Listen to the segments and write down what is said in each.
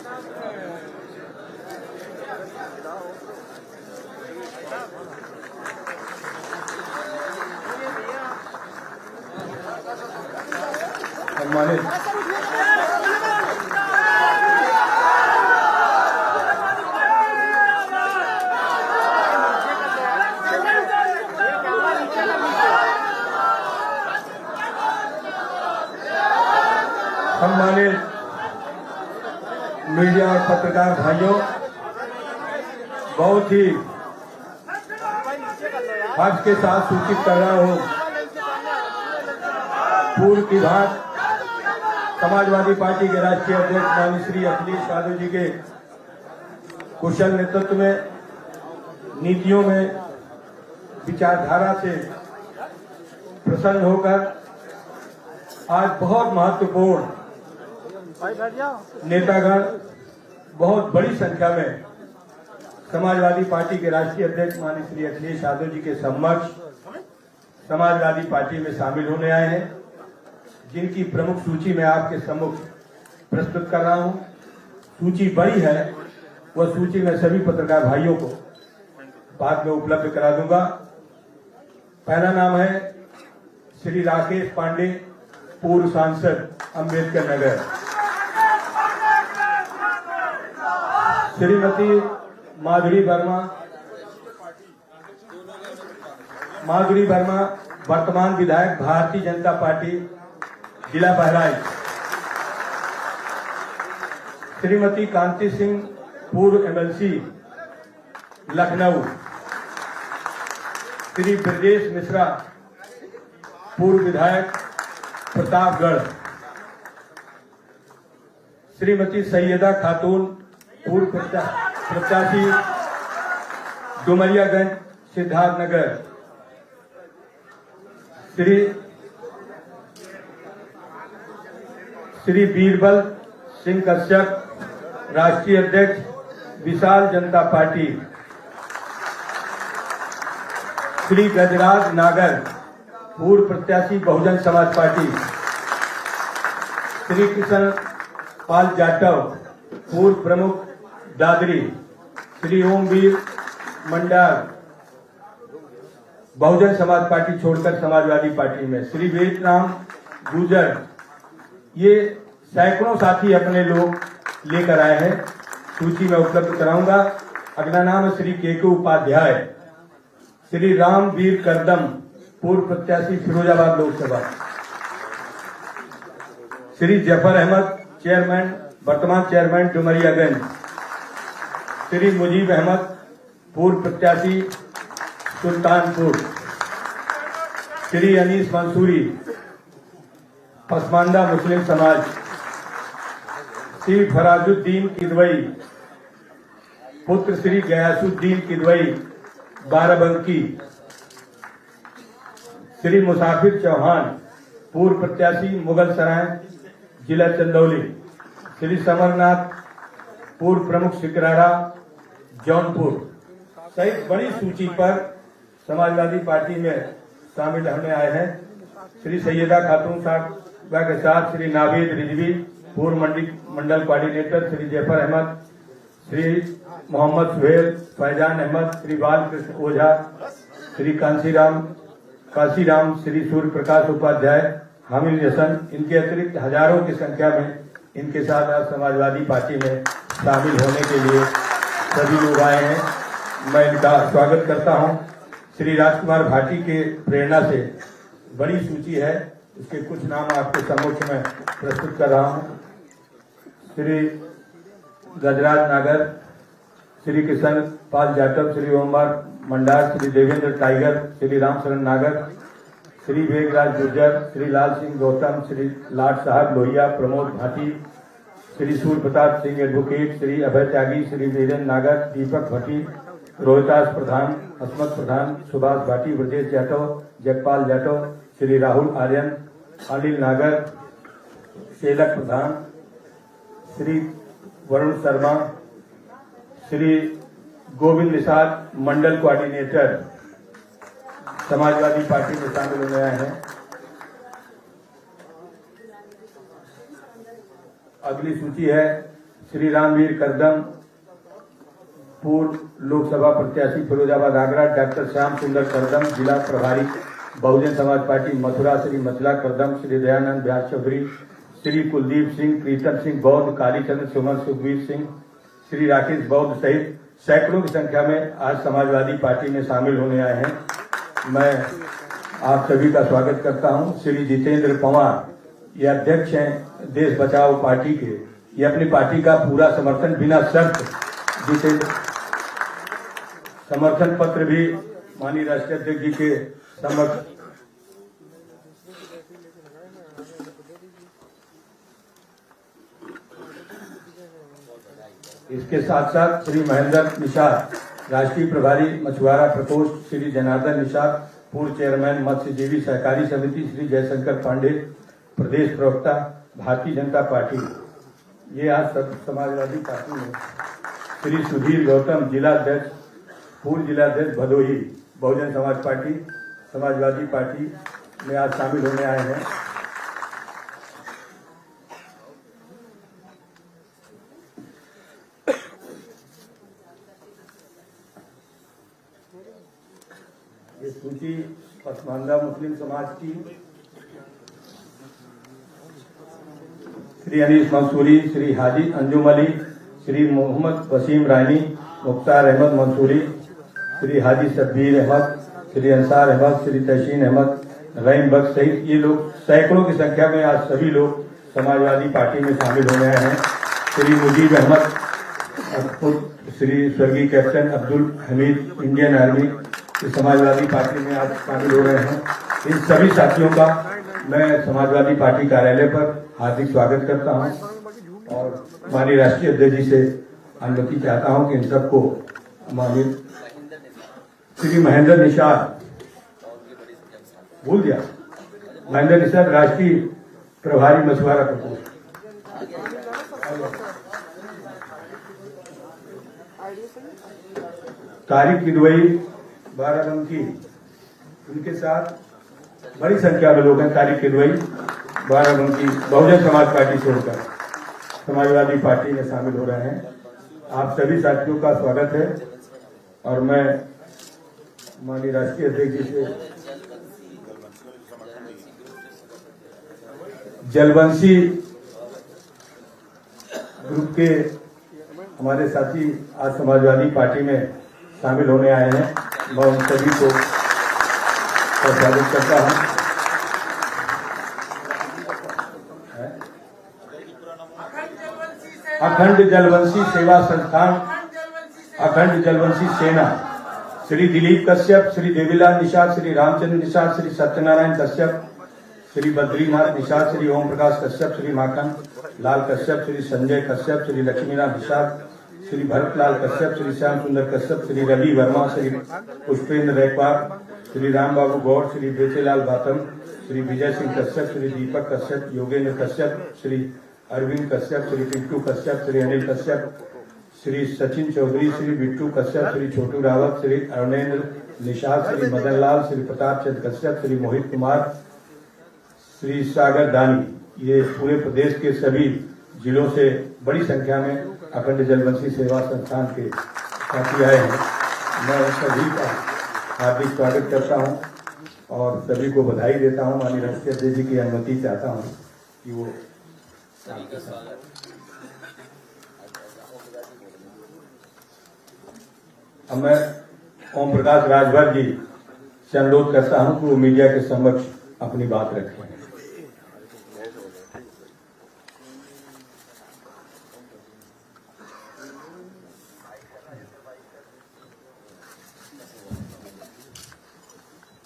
सम्मानित मीडिया और पत्रकार भाइयों, बहुत ही हर्ष के साथ सूचित कर रहा हूं, पूर्व की बात समाजवादी पार्टी के राष्ट्रीय अध्यक्ष माननीय श्री अखिलेश यादव जी के कुशल नेतृत्व में, नीतियों में, विचारधारा से प्रसन्न होकर आज बहुत महत्वपूर्ण नेतागण बहुत बड़ी संख्या में समाजवादी पार्टी के राष्ट्रीय अध्यक्ष माननीय श्री अखिलेश यादव जी के समक्ष समाजवादी पार्टी में शामिल होने आए हैं, जिनकी प्रमुख सूची मैं आपके सम्मुख प्रस्तुत कर रहा हूं। सूची बड़ी है, वह सूची मैं सभी पत्रकार भाइयों को बाद में उपलब्ध करा दूंगा। पहला नाम है श्री राकेश पांडे, पूर्व सांसद अम्बेडकर नगर। श्रीमती माधुरी वर्मा वर्तमान विधायक भारतीय जनता पार्टी जिला बहराइच। श्रीमती कांति सिंह, पूर्व एमएलसी लखनऊ। श्री ब्रजेश मिश्रा, पूर्व विधायक प्रतापगढ़। श्रीमती सैयदा खातून, पूर्व प्रत्याशी डुमरियागंज सिद्धार्थनगर। श्री बीरबल सिंह कश्यप, राष्ट्रीय अध्यक्ष विशाल जनता पार्टी। श्री गजराज नागर, पूर्व प्रत्याशी बहुजन समाज पार्टी। श्री किशन पाल जाटव, पूर्व प्रमुख दादरी। श्री ओमवीर मंडार, बहुजन समाज पार्टी छोड़कर समाजवादी पार्टी में। श्री वेदराम गुजर, ये सैकड़ों साथी अपने लोग लेकर आए हैं, सूची में उपलब्ध कराऊंगा। अगला नाम है श्री केके उपाध्याय। श्री रामवीर करदम, पूर्व प्रत्याशी फिरोजाबाद लोकसभा। श्री जफर अहमद, चेयरमैन वर्तमान चेयरमैन डुमरियागंज। श्री मुजीब अहमद, पूर्व प्रत्याशी सुल्तानपुर। श्री अनीस मंसूरी, पसमानदा मुस्लिम समाज। श्री फराजुद्दीन किदवई, पुत्र श्री गयासुद्दीन किदवई, बाराबंकी। श्री मुसाफिर चौहान, पूर्व प्रत्याशी मुगल सराय जिला चंदौली। श्री समरनाथ, पूर्व प्रमुख सिकराड़ा जौनपुर सहित बड़ी सूची पर समाजवादी पार्टी में शामिल होने आए हैं। श्री सैयदा खातून साहब के साथ श्री नावेद रिजवी, पूर्व मंडल कोऑर्डिनेटर। श्री जफर अहमद, श्री मोहम्मद सुहेल, फैजान अहमद, श्री बालकृष्ण ओझा, श्री काशीराम, श्री सूर्य प्रकाश उपाध्याय, हामिद हसन। इनके अतिरिक्त हजारों की संख्या में इनके साथ आज समाजवादी पार्टी में शामिल होने के लिए सभी लोग आए हैं। मैं इनका स्वागत करता हूं। श्री राजकुमार भाटी के प्रेरणा से बड़ी सूची है, इसके कुछ नाम आपके सम्मुख में प्रस्तुत कर रहा हूं। श्री गजराज नागर, श्री किशन पाल जाटव, श्री ओमवार मंडार, श्री देवेंद्र टाइगर, श्री रामशरण नागर, श्री वेगराज गुर्जर, श्री लाल सिंह गौतम, श्री लाट साहब लोहिया, प्रमोद भाटी, श्री सूर्य प्रताप सिंह एडवोकेट, श्री अभय त्यागी, श्री वीरेंद्र नागर, दीपक भट्टी, रोहितास प्रधान, अस्मत प्रधान, सुभाष भाटी, ब्रजेश जाटव, जगपाल जाटव, श्री राहुल आर्यन, अनिल नागर, शेलक प्रधान, श्री वरुण शर्मा, श्री गोविंद निषाद, मंडल कोऑर्डिनेटर समाजवादी पार्टी में शामिल होने आए हैं। अगली सूची है श्री रामवीर करदम, पूर्व लोकसभा प्रत्याशी फिरोजाबाद आगरा, डॉक्टर श्याम सुंदर करदम, जिला प्रभारी बहुजन समाज पार्टी मथुरा, श्री मचला करदम, श्री दयानंद व्यास चौधरी, श्री कुलदीप सिंह, प्रीतम सिंह बौद्ध, कालीचंद्र सुमन, सुखबीर सिंह, श्री राकेश बौद्ध सहित सैकड़ों की संख्या में आज समाजवादी पार्टी में शामिल होने आए हैं। मैं आप सभी का स्वागत करता हूं। श्री जितेंद्र पवार, ये अध्यक्ष हैं देश बचाओ पार्टी के। ये अपनी पार्टी का पूरा समर्थन बिना शर्त जितेंद्र समर्थन पत्र भी माननीय राष्ट्रीय अध्यक्ष जी के समक्ष इसके साथ साथ श्री महेंद्र निषाद, राष्ट्रीय प्रभारी मछुआरा प्रकोष्ठ, श्री जनार्दन निषाद, पूर्व चेयरमैन मत्स्यजीवी सहकारी समिति, श्री जयशंकर पांडे, प्रदेश प्रवक्ता भारतीय जनता पार्टी, ये आज सब समाजवादी पार्टी में, श्री सुधीर गौतम, जिला अध्यक्ष, पूर्व जिला अध्यक्ष भदोही, बहुजन समाज पार्टी समाजवादी पार्टी में आज शामिल होने आए हैं। ये सूची पसमानदा मुस्लिम समाज की श्री अनीस मंसूरी, श्री हाजी अंजुम अली, श्री मोहम्मद वसीम रानी, मुख्तार अहमद मंसूरी, श्री हाजी शब्बीर अहमद, श्री अंसार अहमद, श्री तहसीन अहमद, रहीम बख्श सहित ये लोग सैकड़ों की संख्या में आज सभी लोग समाजवादी पार्टी में शामिल होने आए हैं। श्री मुजीब अहमद, श्री स्वर्गीय captain Abdul Hamid, Indian army, Samajwadi party में आज शामिल हो रहे हैं। इन सभी साथियों का मैं समाजवादी पार्टी कार्यालय पर हार्दिक स्वागत करता हूं और माननीय राष्ट्रीय अध्यक्ष जी से अनुमति चाहता हूं कि इन सबको माननीय श्री महेंद्र निषाद, भूल गया, महेंद्र निषाद, राष्ट्रीय प्रभारी मछुआरा प्रकोष्ठ, तारिक किदवई बाराबंकी, उनके साथ बड़ी संख्या में लोग हैं। तारिक किदवई बाराबंकी बहुजन समाज पार्टी से होकर समाजवादी पार्टी में शामिल हो रहे हैं। आप सभी साथियों का स्वागत है और मैं माननीय राष्ट्रीय अध्यक्ष जी से जलवंशी ग्रुप के हमारे साथी आज समाजवादी पार्टी में शामिल होने आए हैं, मैं उन सभी को स्वागत करता हूं। अखंड जलवंशी सेवा संस्थान, अखंड जलवंशी सेना, श्री दिलीप कश्यप, श्री देवीलाल निषाद, श्री रामचंद्र निषाद, श्री सत्यनारायण कश्यप, श्री बद्रीनाथ निषाद, श्री ओम प्रकाश कश्यप, श्री माखन लाल कश्यप, श्री संजय कश्यप, श्री लक्ष्मीनाथ निषाद, श्री भरतलाल कश्यप, श्री श्याम सुंदर कश्यप, श्री रवि वर्मा, श्री पुष्पेंद्र रैकवार, श्री राम बाबू गौड़, श्री बेचेलाल बातम, श्री विजय सिंह कश्यप, श्री दीपक कश्यप, योगेंद्र कश्यप, श्री अरविंद कश्यप, श्री पिंटू कश्यप, श्री अनिल कश्यप, श्री सचिन चौधरी, श्री बिट्टू कश्यप, श्री छोटू रावत, श्री अरुणेंद्र निषाद, श्री मदन लाल, श्री प्रताप चंद कश्यप, श्री मोहित कुमार, श्री सागर दानी, ये पूरे प्रदेश के सभी जिलों से बड़ी संख्या में अखंड जलवंशी सेवा संस्थान के साथी आए हैं। मैं उन सभी का हार्दिक स्वागत करता हूं और सभी को बधाई देता हूं। माननीय राष्ट्रीय अध्यक्ष जी की अनुमति चाहता हूं कि वो अब मैं ओम प्रकाश राजभर जी से अनुरोध करता हूं कि वो मीडिया के समक्ष अपनी बात रखें।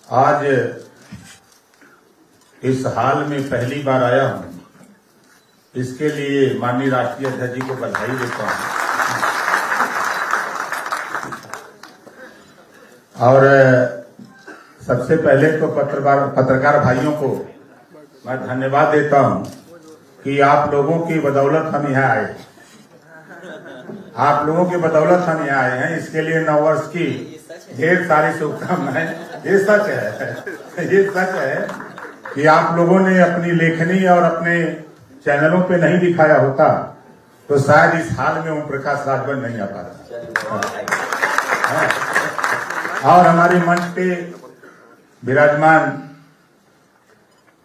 आज इस हाल में पहली बार आया हूं, इसके लिए माननीय राष्ट्रीय अध्यक्ष जी को बधाई देता हूं और सबसे पहले तो पत्रकार भाइयों को मैं धन्यवाद देता हूं कि आप लोगों की बदौलत हम यहाँ आए, आप लोगों की बदौलत हम यहाँ आए हैं। इसके लिए नववर्ष की ढेर सारी शुभकामनाएं। ये सच है, ये सच है कि आप लोगों ने अपनी लेखनी और अपने चैनलों पे नहीं दिखाया होता तो शायद इस हाल में ओम प्रकाश राजभर नहीं आ पाता। और हमारे मंच पे विराजमान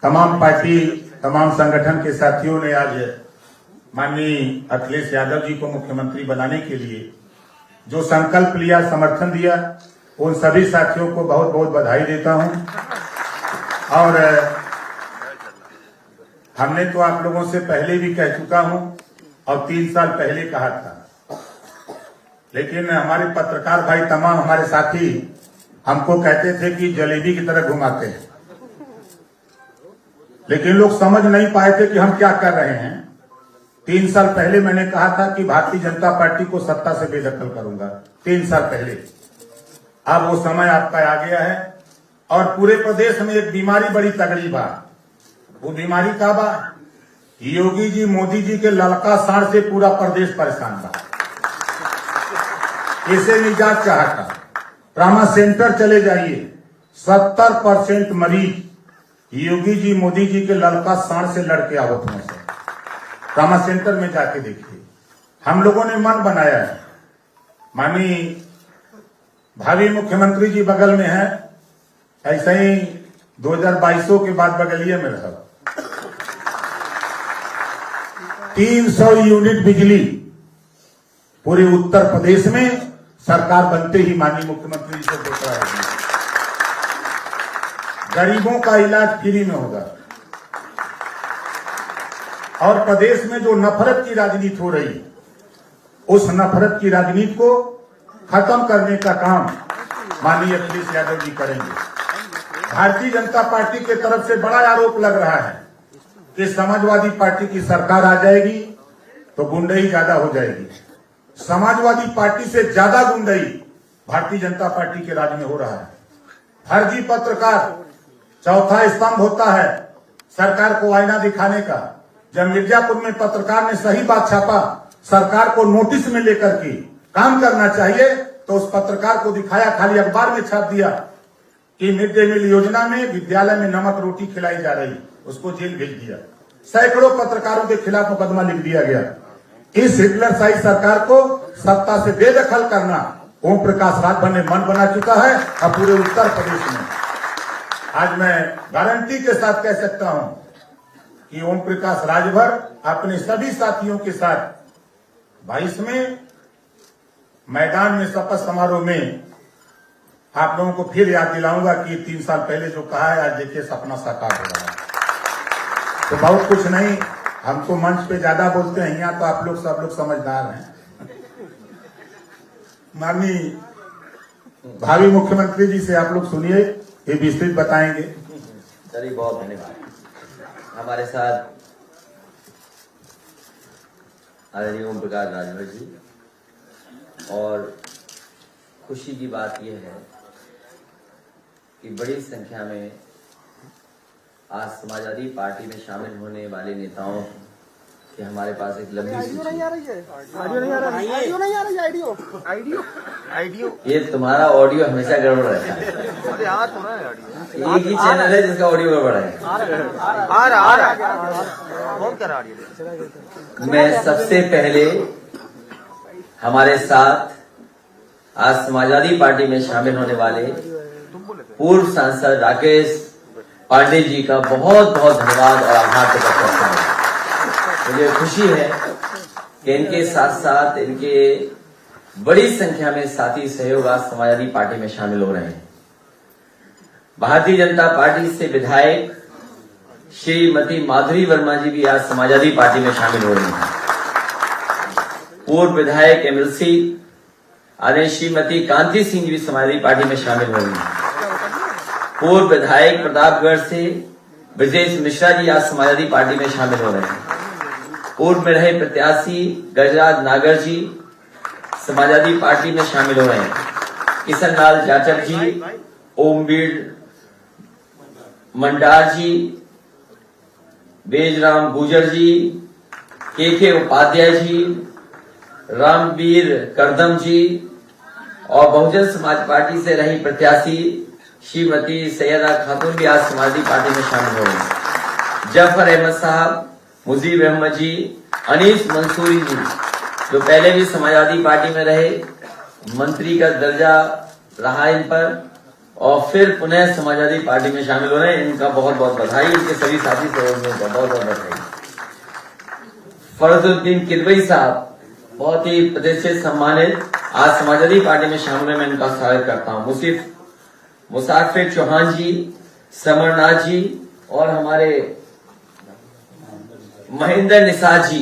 तमाम पार्टी, तमाम संगठन के साथियों ने आज माननीय अखिलेश यादव जी को मुख्यमंत्री बनाने के लिए जो संकल्प लिया, समर्थन दिया, उन सभी साथियों को बहुत बहुत बधाई देता हूं। और हमने तो आप लोगों से पहले भी कह चुका हूं और 3 साल पहले कहा था, लेकिन हमारे पत्रकार भाई, तमाम हमारे साथी हमको कहते थे कि जलेबी की तरह घुमाते हैं, लेकिन लोग समझ नहीं पाए थे कि हम क्या कर रहे हैं। 3 साल पहले मैंने कहा था कि भारतीय जनता पार्टी को सत्ता से बेदखल करूंगा, 3 साल पहले। अब वो समय आपका आ गया है और पूरे प्रदेश में एक बीमारी बड़ी तगड़ी बा। वो बीमारी का बा, योगी जी, मोदी जी के ललका साड़ से पूरा प्रदेश परेशान बा। इसे निजात चाहता, ट्रामा सेंटर चले जाइए, 70% मरीज योगी जी, मोदी जी के ललका साड़ से लड़के आवत हैं। ट्रामा सेंटर में जाके देखिए। हम लोगों ने मन बनाया है, माननीय भावी मुख्यमंत्री जी बगल में है, ऐसे ही 2022 के बाद बगलिए में रहा। 300 यूनिट बिजली पूरे उत्तर प्रदेश में सरकार बनते ही माननीय मुख्यमंत्री जी को देख रहा है। गरीबों का इलाज फ्री में होगा। और प्रदेश में जो नफरत की राजनीति हो रही, उस नफरत की राजनीति को खत्म करने का काम माननीय अखिलेश यादव जी करेंगे। भारतीय जनता पार्टी के तरफ से बड़ा आरोप लग रहा है कि समाजवादी पार्टी की सरकार आ जाएगी तो गुंडई ज्यादा हो जाएगी। समाजवादी पार्टी से ज्यादा गुंडई भारतीय जनता पार्टी के राज में हो रहा है। फर्जी पत्रकार चौथा स्तंभ होता है सरकार को आईना दिखाने का। जब मिर्जापुर में पत्रकार ने सही बात छापा, सरकार को नोटिस में लेकर के काम करना चाहिए, तो उस पत्रकार को दिखाया, खाली अखबार में छाप दिया कि मिड डे मील योजना में विद्यालय में नमक रोटी खिलाई जा रही, उसको जेल भेज दिया। सैकड़ों पत्रकारों के खिलाफ मुकदमा लिख दिया गया। इस हिटलरशाही सरकार को सत्ता से बेदखल करना ओम प्रकाश राजभर ने मन बना चुका है। और पूरे उत्तर प्रदेश में आज मैं गारंटी के साथ कह सकता हूं कि ओम प्रकाश राजभर अपने सभी साथियों के साथ 22 में मैदान में शपथ समारोह में आप लोगों को फिर याद दिलाऊंगा कि 3 साल पहले जो कहा है, आज देखिए सपना साकार हो रहा है। तो बहुत कुछ नहीं, हम तो मंच पे ज्यादा बोलते हैं, यहाँ तो आप लोग सब लोग समझदार हैं। माननीय भावी मुख्यमंत्री जी से आप लोग सुनिए, ये विस्तृत बताएंगे। चलिए, बहुत धन्यवाद। हमारे साथ आदरणीय ओम प्रकाश राजभर जी, और खुशी की बात यह है कि बड़ी संख्या में आज समाजवादी पार्टी में शामिल होने वाले नेताओं की हमारे पास एक लंबी सूची है। ये तुम्हारा ऑडियो हमेशा गड़बड़ रहता है। एक ही चैनल है जिसका ऑडियो गड़बड़ है। मैं सबसे पहले हमारे साथ आज समाजवादी पार्टी में शामिल होने वाले पूर्व सांसद राकेश पांडे जी का बहुत बहुत धन्यवाद और आभार प्रकट करता हूं। मुझे खुशी है कि इनके साथ साथ इनके बड़ी संख्या में साथी सहयोग आज समाजवादी पार्टी में शामिल हो रहे हैं। भारतीय जनता पार्टी से विधायक श्रीमती माधुरी वर्मा जी भी आज समाजवादी पार्टी में शामिल हो रही हैं। पूर्व विधायक एमएलसी आदरणीय श्रीमती कांति सिंह जी भी समाजवादी पार्टी में शामिल हो रही हैं। पूर्व विधायक प्रतापगढ़ से ब्रजेश मिश्रा जी आज समाजवादी पार्टी में शामिल हो रहे हैं। पूर्व में रहे प्रत्याशी गजराज नागर जी समाजवादी पार्टी में शामिल हो रहे हैं। किशन लाल जाटव जी, ओमवीर मंडार जी, बेजराम गुजर जी, के उपाध्याय जी, रामवीर करदम जी, और बहुजन समाज पार्टी से रही प्रत्याशी श्रीमती सैयदा खातून भी आज समाजवादी पार्टी में शामिल हो रही हैं। जफर अहमद साहब, मुजीब अहमद जी, अनीस मंसूरी जी, जो पहले भी समाजवादी पार्टी में रहे, मंत्री का दर्जा रहा इन पर, और फिर पुनः समाजवादी पार्टी में शामिल हो रहे हैं। इनका बहुत बहुत बधाई, इनके सभी साथी सहयोगियों का बहुत बहुत बधाई। फरजुद्दीन किदवई साहब, बहुत ही प्रतिष्ठित सम्मानित, आज समाजवादी पार्टी में शामिल हुए, मैं इनका स्वागत करता हूँ। मुसाफिर चौहान जी, समरनाथ जी और हमारे महेंद्र निषाद जी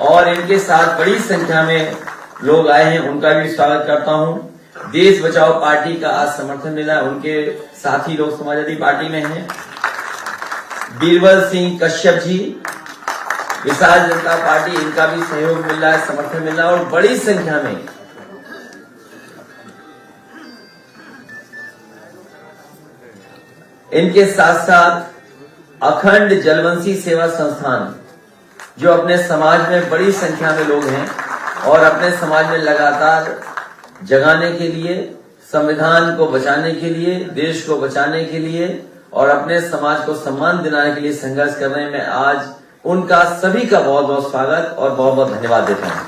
और इनके साथ बड़ी संख्या में लोग आए हैं, उनका भी स्वागत करता हूं। देश बचाओ पार्टी का आज समर्थन मिला, उनके साथी लोग समाजवादी पार्टी में हैं। बीरबल सिंह कश्यप जी, विशाल जनता पार्टी, इनका भी सहयोग मिल रहा है, समर्थन मिल रहा है, और बड़ी संख्या में इनके साथ साथ अखंड जलवंशी सेवा संस्थान, जो अपने समाज में बड़ी संख्या में लोग हैं और अपने समाज में लगातार जगाने के लिए, संविधान को बचाने के लिए, देश को बचाने के लिए और अपने समाज को सम्मान दिलाने के लिए संघर्ष कर रहे हैं। मैं आज उनका सभी का बहुत बहुत स्वागत और बहुत बहुत धन्यवाद देता हूं।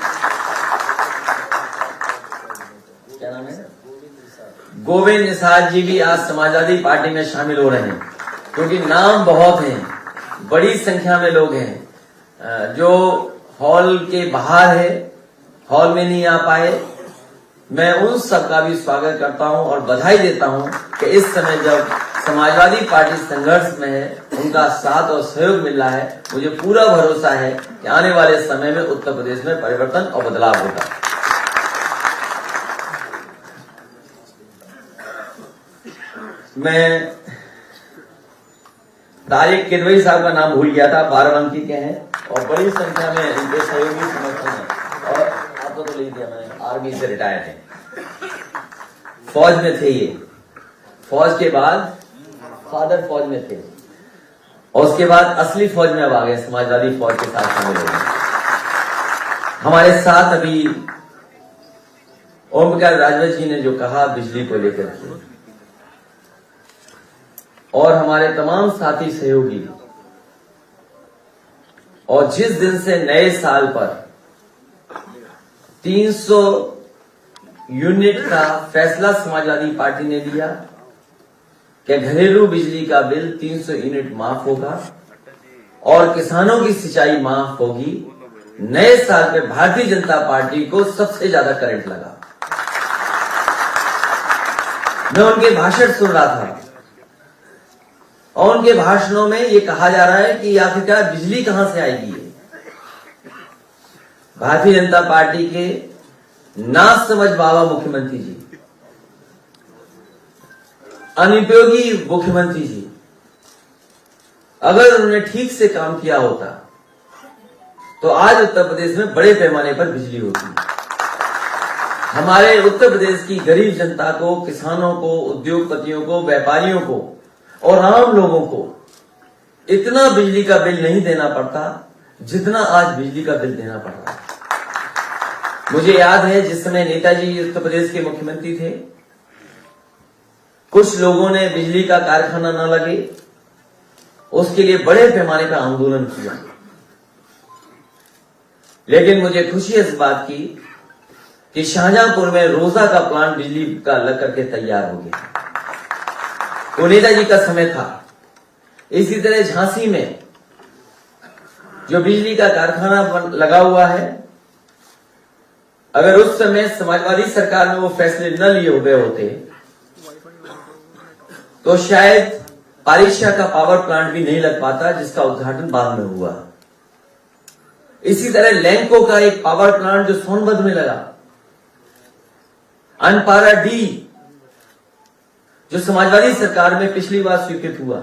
क्या नाम है? गोविंद निषाद जी भी आज समाजवादी पार्टी में शामिल हो रहे हैं, क्योंकि नाम बहुत हैं, बड़ी संख्या में लोग हैं जो हॉल के बाहर है, हॉल में नहीं आ पाए। मैं उन सबका भी स्वागत करता हूं और बधाई देता हूं कि इस समय जब समाजवादी पार्टी संघर्ष में है, उनका साथ और सहयोग मिल रहा है। मुझे पूरा भरोसा है कि आने वाले समय में उत्तर प्रदेश में परिवर्तन और बदलाव होगा। मैं तारिक किदवई साहब का नाम भूल गया था, बाराबंकी के हैं और बड़ी संख्या में इनके सहयोगी समर्थन है। और आपको तो लिख दिया मैंने, आर्मी से रिटायर है, फौज में थे ये, फौज के बाद फादर फौज में थे और उसके बाद असली फौज में अब आ गए, समाजवादी फौज के साथ शामिल हो गए। हमारे साथ अभी ओम प्रकाश राजभर जी ने जो कहा बिजली को लेकर के, और हमारे तमाम साथी सहयोगी, और जिस दिन से नए साल पर 300 यूनिट का फैसला समाजवादी पार्टी ने लिया कि घरेलू बिजली का बिल 300 यूनिट माफ होगा और किसानों की सिंचाई माफ होगी, नए साल में भारतीय जनता पार्टी को सबसे ज्यादा करंट लगा। मैं उनके भाषण सुन रहा था और उनके भाषणों में ये कहा जा रहा है कि आखिरकार बिजली कहां से आएगी। भारतीय जनता पार्टी के ना समझ बाबा मुख्यमंत्री जी, अनुपयोगी मुख्यमंत्री जी, अगर उन्होंने ठीक से काम किया होता तो आज उत्तर प्रदेश में बड़े पैमाने पर बिजली होती। हमारे उत्तर प्रदेश की गरीब जनता को, किसानों को, उद्योगपतियों को, व्यापारियों को और आम लोगों को इतना बिजली का बिल नहीं देना पड़ता जितना आज बिजली का बिल देना पड़ रहा है। मुझे याद है जिस समय नेताजी उत्तर प्रदेश के मुख्यमंत्री थे, कुछ लोगों ने बिजली का कारखाना न लगे उसके लिए बड़े पैमाने पर आंदोलन किया, लेकिन मुझे खुशी इस बात की कि शाहजहांपुर में रोजा का प्लांट बिजली का लग करके तैयार हो गया। वो नेताजी का समय था। इसी तरह झांसी में जो बिजली का कारखाना लगा हुआ है, अगर उस समय समाजवादी सरकार में वो फैसले न लिए हुए होते तो शायद पारिशा का पावर प्लांट भी नहीं लग पाता, जिसका उद्घाटन बाद में हुआ। इसी तरह लैंको का एक पावर प्लांट जो सोनभद्र में लगा, अनपारा डी जो समाजवादी सरकार में पिछली बार स्वीकृत हुआ,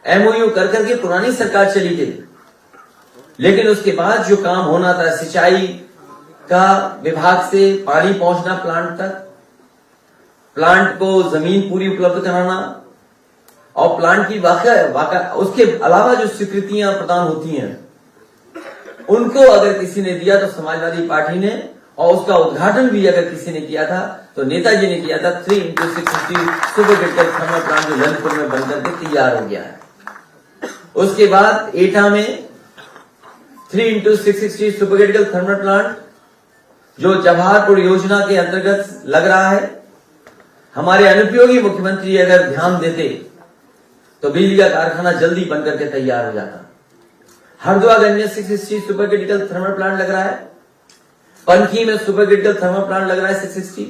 एमओयू कर करके पुरानी सरकार चली गई, लेकिन उसके बाद जो काम होना था, सिंचाई का विभाग से पानी पहुंचना प्लांट तक, प्लांट को जमीन पूरी उपलब्ध कराना और प्लांट की वाकई उसके अलावा जो स्वीकृतियां प्रदान होती हैं उनको अगर किसी ने दिया तो समाजवादी पार्टी ने, और उसका उद्घाटन भी अगर किसी ने किया था तो नेताजी ने किया था। 3x650 super critical thermal plant जो ललितपुर में बनकर के तैयार हो गया है। उसके बाद एटा में 3x660 सुपरक्रिटिकल थर्मल प्लांट जो जवाहरपुर योजना के अंतर्गत लग रहा है। हमारे अनुपयोगी मुख्यमंत्री अगर ध्यान देते तो बिजली का कारखाना जल्दी बनकर के तैयार हो जाता। हरदुआगंज में 660 सुपरक्रिटिकल थर्मल प्लांट लग रहा है। पनकी में सुपरक्रिटिकल थर्मल प्लांट लग रहा है 660।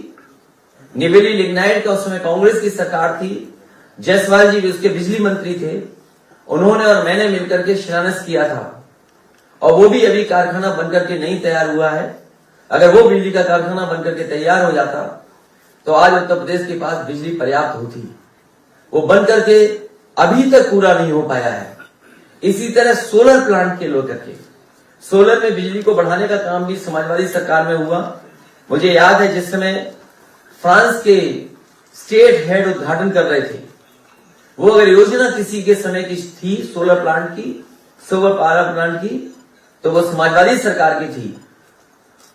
निवेली लिग्नाइट का उस समय कांग्रेस की सरकार थी, जायसवाल जी भी उसके बिजली मंत्री थे, उन्होंने और मैंने मिलकर के शिलान्यास किया था और वो भी अभी कारखाना बनकर के नहीं तैयार हुआ है। अगर वो बिजली का कारखाना बनकर के तैयार हो जाता तो आज उत्तर प्रदेश के पास बिजली पर्याप्त होती। वो बनकर के अभी तक पूरा नहीं हो पाया है। इसी तरह सोलर प्लांट के लोग करके सोलर में बिजली को बढ़ाने का काम भी समाजवादी सरकार में हुआ। मुझे याद है जिस समय फ्रांस के स्टेट हेड उद्घाटन कर रहे थे, वो अगर योजना किसी के समय की थी सोलर प्लांट की, सोलर पावर प्लांट की, तो वो समाजवादी सरकार की थी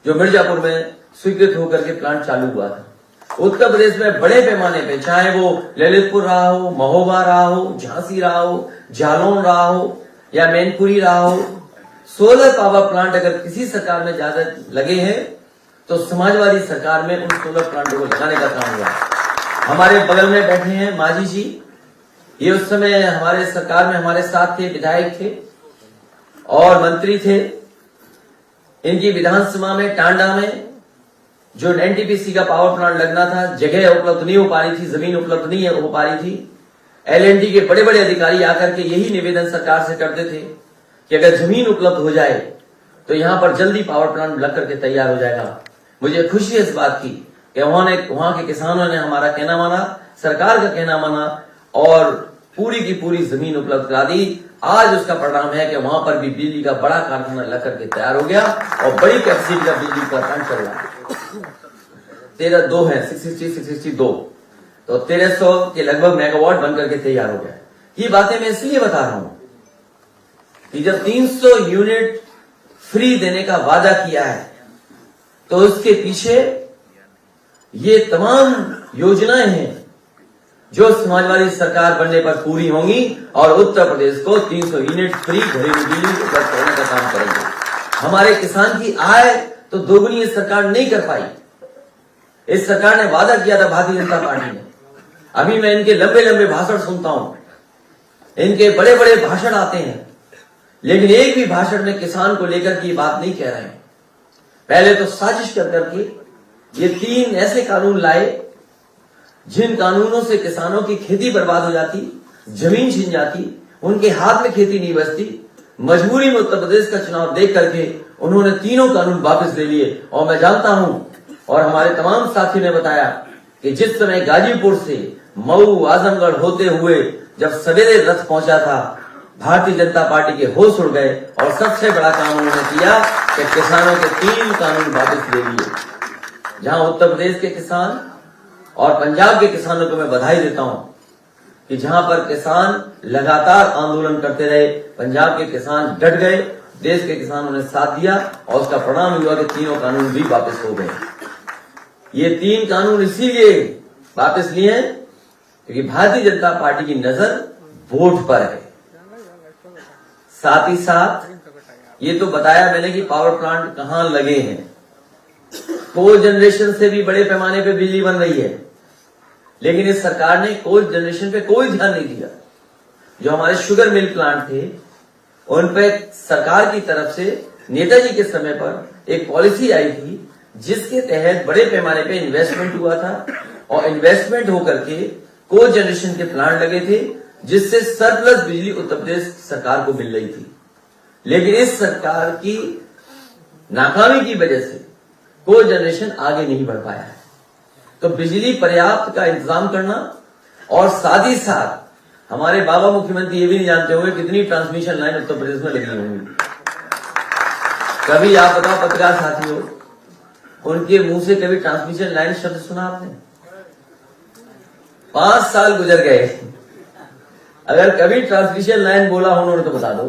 जो मिर्जापुर में स्वीकृत होकर के प्लांट चालू हुआ था। उत्तर प्रदेश में बड़े पैमाने पे, चाहे वो ललितपुर रहा हो, महोबा रहा हो, झांसी रहा हो, जालौन रहा हो या मैनपुरी रहा हो, सोलर पावर प्लांट अगर किसी सरकार में ज्यादा लगे हैं तो समाजवादी सरकार में उन सोलर प्लांटों को लगाने का काम हुआ। हमारे बगल में बैठे हैं मांझी जी, ये उस समय हमारे सरकार में हमारे साथ थे, विधायक थे और मंत्री थे। इनकी विधानसभा में टांडा में जो एनटीपीसी का पावर प्लांट लगना था, जगह उपलब्ध नहीं हो पा रही थी, जमीन उपलब्ध नहीं हो पा रही थी। एलएनटी के बड़े बड़े अधिकारी आकर के यही निवेदन सरकार से करते थे कि अगर जमीन उपलब्ध हो जाए तो यहां पर जल्दी पावर प्लांट लग करके तैयार हो जाएगा। मुझे खुशी है इस बात की कि वहां के किसानों ने हमारा कहना माना, सरकार का कहना माना और पूरी की पूरी जमीन उपलब्ध करा दी। आज उसका परिणाम है कि वहां पर भी बिजली का बड़ा कारखाना लग करके तैयार हो गया और बड़ी कैपेसिटी का बिजली का प्लांट चल रहा है। 13-2 है, 662 तो 1300 के लगभग मेगावाट बनकर के तैयार हो गया। ये बातें मैं इसलिए बता रहा हूं कि जब 300 यूनिट फ्री देने का वादा किया है तो उसके पीछे ये तमाम योजनाएं हैं जो समाजवादी सरकार बनने पर पूरी होंगी और उत्तर प्रदेश को 300 यूनिट फ्री घरेलू बिजली उपलब्ध कराने का काम करेंगे। हमारे किसान की आय तो दोगुनी इस सरकार नहीं कर पाई। इस सरकार ने वादा किया था भारतीय जनता पार्टी ने। अभी मैं इनके लंबे लंबे भाषण सुनता हूं, इनके बड़े बड़े भाषण आते हैं, लेकिन एक भी भाषण में किसान को लेकर की बात नहीं कह रहे हैं। पहले तो साजिश कर करके ये 3 ऐसे कानून लाए जिन कानूनों से किसानों की खेती बर्बाद हो जाती, जमीन छिन जाती, उनके हाथ में खेती नहीं बचती। मजबूरी में उत्तर प्रदेश का चुनाव देख करके उन्होंने तीनों कानून वापस ले लिए। और मैं जानता हूं और हमारे तमाम साथियों ने बताया कि जिस समय गाजीपुर से मऊ आजमगढ़ होते हुए जब सवेरे रथ पहुंचा था, भारतीय जनता पार्टी के होश उड़ गए और सबसे बड़ा काम उन्होंने किया कि किसानों के 3 कानून वापस ले लिए। जहां उत्तर प्रदेश के किसान और पंजाब के किसानों को मैं बधाई देता हूं कि जहां पर किसान लगातार आंदोलन करते रहे, पंजाब के किसान डट गए, देश के किसानों ने साथ दिया और उसका परिणाम हुआ कि तीनों कानून भी वापस हो गए। ये 3 कानून इसीलिए वापस लिए हैं क्योंकि भारतीय जनता पार्टी की नजर वोट पर है। साथ ही साथ ये तो बताया मैंने कि पावर प्लांट कहां लगे हैं। कोल जनरेशन से भी बड़े पैमाने पे बिजली बन रही है, लेकिन इस सरकार ने कोल जनरेशन पे कोई ध्यान नहीं दिया। जो हमारे शुगर मिल प्लांट थे उन पे सरकार की तरफ से नेताजी के समय पर एक पॉलिसी आई थी जिसके तहत बड़े पैमाने पे इन्वेस्टमेंट हुआ था और इन्वेस्टमेंट होकर के कोल जनरेशन के प्लांट लगे थे जिससे सरप्लस बिजली उत्तर प्रदेश सरकार को मिल रही थी। लेकिन इस सरकार की नाकामी की वजह से कोल जनरेशन आगे नहीं बढ़ पाया है। तो बिजली पर्याप्त का इंतजाम करना और साथ ही साथ हमारे बाबा मुख्यमंत्री ये भी नहीं जानते होंगे कितनी ट्रांसमिशन लाइन उत्तर प्रदेश में लगी होंगी। कभी आप बताओ पत्रकार साथी हो, उनके मुंह से कभी ट्रांसमिशन लाइन शब्द सुना आपने? 5 साल गुजर गए, अगर कभी ट्रांसमिशन लाइन बोला हो उन्होंने तो बता दो।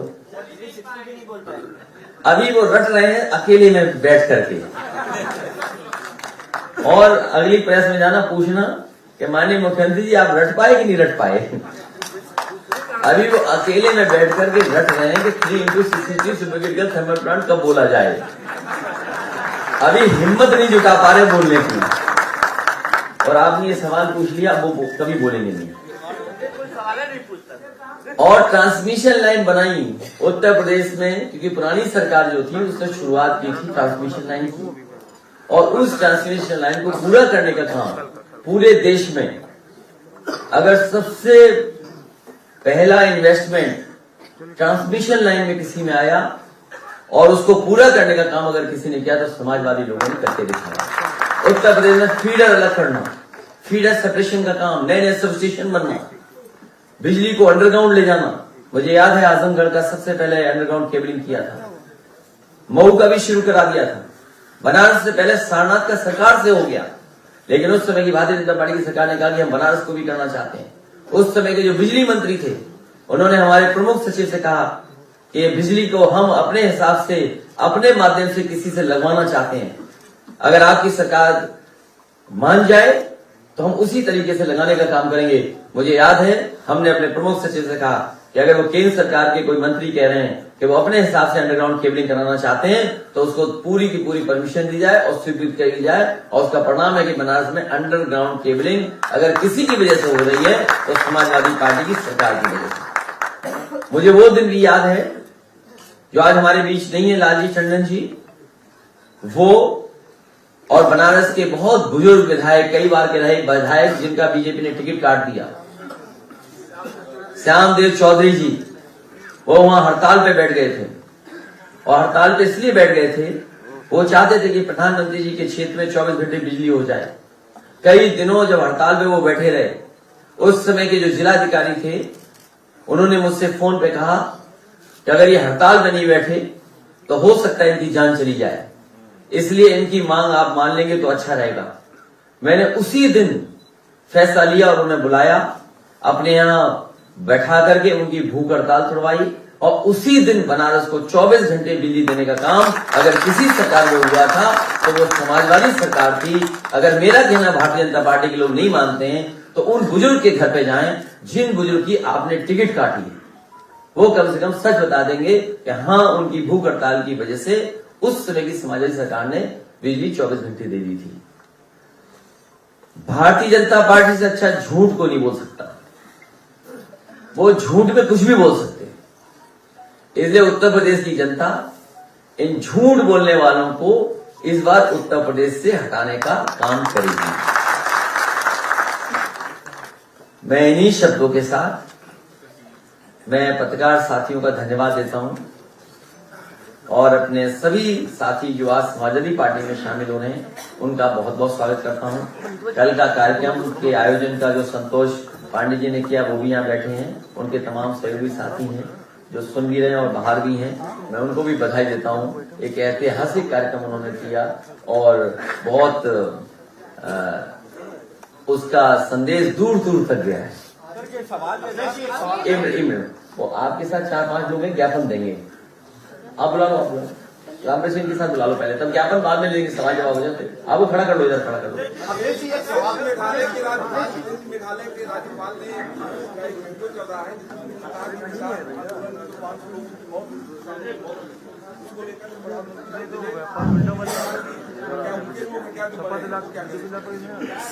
अभी वो रट रहे हैं अकेले में बैठ करके। और अगली प्रेस में जाना पूछना कि माननीय मुख्यमंत्री जी आप रट पाए कि नहीं रट पाए। अभी वो अकेले में बैठ करके घट रहे हैं कि 3x63 सुपरक्रिटिकल थर्मल प्लांट कब बोला जाए। अभी हिम्मत नहीं जुटा पा रहे बोलने की, और आपने ये सवाल पूछ लिया, वो कभी बोलेंगे नहीं। और ट्रांसमिशन लाइन बनाई उत्तर प्रदेश में, क्योंकि पुरानी सरकार जो थी उसने शुरुआत की थी ट्रांसमिशन लाइन की, और उस ट्रांसमिशन लाइन को पूरा करने का काम पूरे देश में, अगर सबसे पहला इन्वेस्टमेंट ट्रांसमिशन लाइन में किसी में आया और उसको पूरा करने का काम अगर किसी ने किया तो समाजवादी लोगों ने करके दिखाया। उत्तर प्रदेश में फीडर अलग करना, फीडर सेपरेशन का काम, नए नए सब स्टेशन बनना, बिजली को अंडरग्राउंड ले जाना। मुझे याद है आजमगढ़ का सबसे पहले अंडरग्राउंड केबलिंग किया था, मऊ का भी शुरू करा दिया था, बनारस से पहले सारनाथ का सरकार से हो गया, लेकिन उस समय की भारतीय जनता पार्टी की सरकार ने कहा कि हम बनारस को भी करना चाहते हैं। उस समय के जो बिजली मंत्री थे उन्होंने हमारे प्रमुख सचिव से कहा कि बिजली को हम अपने हिसाब से अपने माध्यम से किसी से लगवाना चाहते हैं, अगर आपकी सरकार मान जाए तो हम उसी तरीके से लगाने का काम करेंगे। मुझे याद है हमने अपने प्रमुख सचिव से कहा कि अगर वो केंद्र सरकार के कोई मंत्री कह रहे हैं कि वो अपने हिसाब से अंडरग्राउंड केबलिंग कराना चाहते हैं तो उसको पूरी की पूरी परमिशन दी जाए और स्वीकृत की जाए, और उसका परिणाम है कि बनारस में अंडरग्राउंड केबलिंग अगर किसी की वजह से हो रही है तो समाजवादी पार्टी की सरकार की वजह से। मुझे वो दिन भी याद है जो आज हमारे बीच नहीं है, लालजी टंडन जी, वो और बनारस के बहुत बुजुर्ग विधायक, कई बार के रहे विधायक जिनका बीजेपी ने टिकट काट दिया, श्यामदेव चौधरी जी, वो वहां हड़ताल पे बैठ गए थे। और हड़ताल पे इसलिए बैठ गए थे, वो चाहते थे कि प्रधानमंत्री जी के क्षेत्र में 24 घंटे बिजली हो जाए। कई दिनों जब हड़ताल पे वो बैठे रहे, उस समय के जो जिलाधिकारी थे उन्होंने मुझसे फोन पे कहा कि अगर ये हड़ताल में नहीं बैठे तो हो सकता है इनकी जान चली जाए, इसलिए इनकी मांग आप मान लेंगे तो अच्छा रहेगा। मैंने उसी दिन फैसला लिया और उन्हें बुलाया, अपने यहां बैठा करके उनकी भूख हड़ताल छुड़वाई, और उसी दिन बनारस को 24 घंटे बिजली देने का काम अगर किसी सरकार में हुआ था तो वो समाजवादी सरकार थी। अगर मेरा कहना भारतीय जनता पार्टी के लोग नहीं मानते हैं तो उन बुजुर्ग के घर पे जाएं जिन बुजुर्ग की आपने टिकट काटी है, वो कम से कम सच बता देंगे कि हाँ उनकी भूख हड़ताल की वजह से उस समय की समाजवादी सरकार ने बिजली 24 घंटे दे दी थी। भारतीय जनता पार्टी से अच्छा झूठ को नहीं बोल सकता, वो झूठ में कुछ भी बोल सकते हैं। इसलिए उत्तर प्रदेश की जनता इन झूठ बोलने वालों को इस बार उत्तर प्रदेश से हटाने का काम करेगी। मैं इन्हीं शब्दों के साथ मैं पत्रकार साथियों का धन्यवाद देता हूं और अपने सभी साथी जो आज समाजवादी पार्टी में शामिल हो रहे हैं उनका बहुत बहुत स्वागत करता हूं। कल का कार्यक्रम के आयोजन का जो संतोष पांडे जी ने किया वो भी यहाँ बैठे हैं, उनके तमाम सहयोगी साथी हैं जो सुन भी रहे हैं और बाहर भी हैं, मैं उनको भी बधाई देता हूं। एक ऐतिहासिक कार्यक्रम उन्होंने किया और बहुत उसका संदेश दूर दूर तक गया है। वो आपके साथ 4-5 लोग हैं, ज्ञापन देंगे, आप बुला लो, आप बुला रामप्रसाद सिंह के साथ बुला लो पहले, तब ज्ञापन बाद में लेंगे, सवाल जवाब हो जाते। आपको खड़ा कर लो, इधर खड़ा कर लो।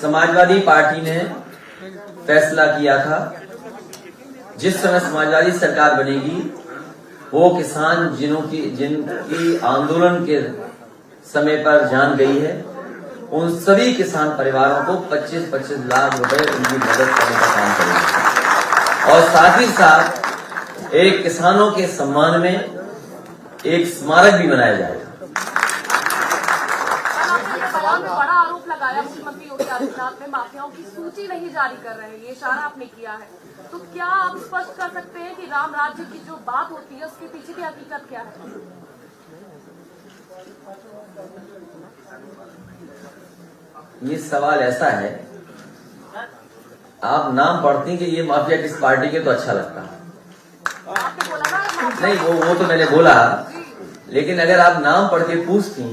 समाजवादी पार्टी ने फैसला किया था जिस समय समाजवादी सरकार बनेगी वो किसान जिनकी आंदोलन के समय पर जान गई है उन सभी किसान परिवारों को 25-25 लाख रुपए उनकी मदद करने का काम करेंगे, और साथ ही साथ एक किसानों के सम्मान में एक स्मारक भी बनाया जाएगा। बड़ा आरोप लगाया मुख्यमंत्री योगी आदित्यनाथ ने माफियाओं की सूची नहीं जारी कर रहे हैं, ये इशारा आपने किया है, तो क्या आप स्पष्ट कर सकते हैं कि राम राज्य की जो बात होती है उसके पीछे की हकीकत क्या है? ये सवाल ऐसा है, आप नाम पढ़ती कि ये माफिया किस पार्टी के तो अच्छा लगता है। आपने बोला ना नहीं, वो तो मैंने बोला, लेकिन अगर आप नाम पढ़ के पूछती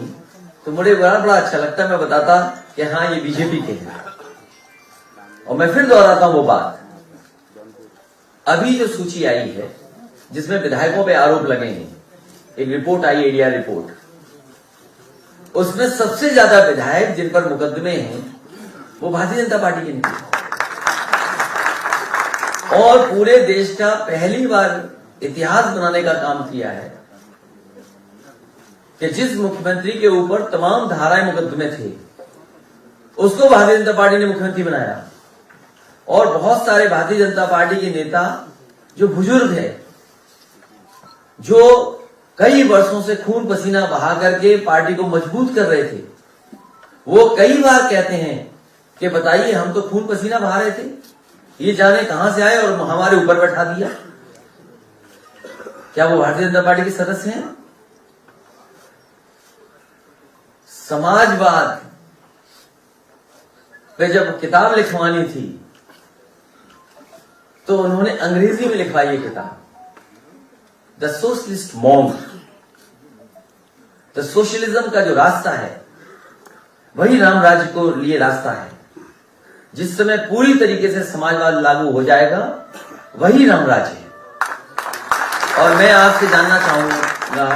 तो मुझे बड़ा अच्छा लगता, मैं बताता कि हाँ ये बीजेपी के हैं। और मैं फिर दोहराता हूं वो बात, अभी जो सूची आई है जिसमें विधायकों पे आरोप लगे हैं, एक रिपोर्ट आई, एडीआर रिपोर्ट, उसमें सबसे ज्यादा विधायक जिन पर मुकदमे हैं वो भारतीय जनता पार्टी के निकले। और पूरे देश का पहली बार इतिहास बनाने का काम किया है कि जिस मुख्यमंत्री के ऊपर तमाम धाराएं मुकदमे थे उसको भारतीय जनता पार्टी ने मुख्यमंत्री बनाया। और बहुत सारे भारतीय जनता पार्टी के नेता जो बुजुर्ग है, जो कई वर्षों से खून पसीना बहा करके पार्टी को मजबूत कर रहे थे, वो कई बार कहते हैं कि बताइए हम तो खून पसीना बहा रहे थे, ये जाने कहां से आए और हमारे ऊपर बैठा दिया। क्या वो भारतीय जनता पार्टी के सदस्य हैं? समाजवाद पे जब किताब लिखवानी थी तो उन्होंने अंग्रेजी में लिखवाई ये किताब, द सोशलिस्ट मॉन्क। तो सोशलिज्म का जो रास्ता है वही राम राज्य को लिए रास्ता है। जिस समय पूरी तरीके से समाजवाद लागू हो जाएगा वही राम राज्य है। और मैं आपसे जानना चाहूंगा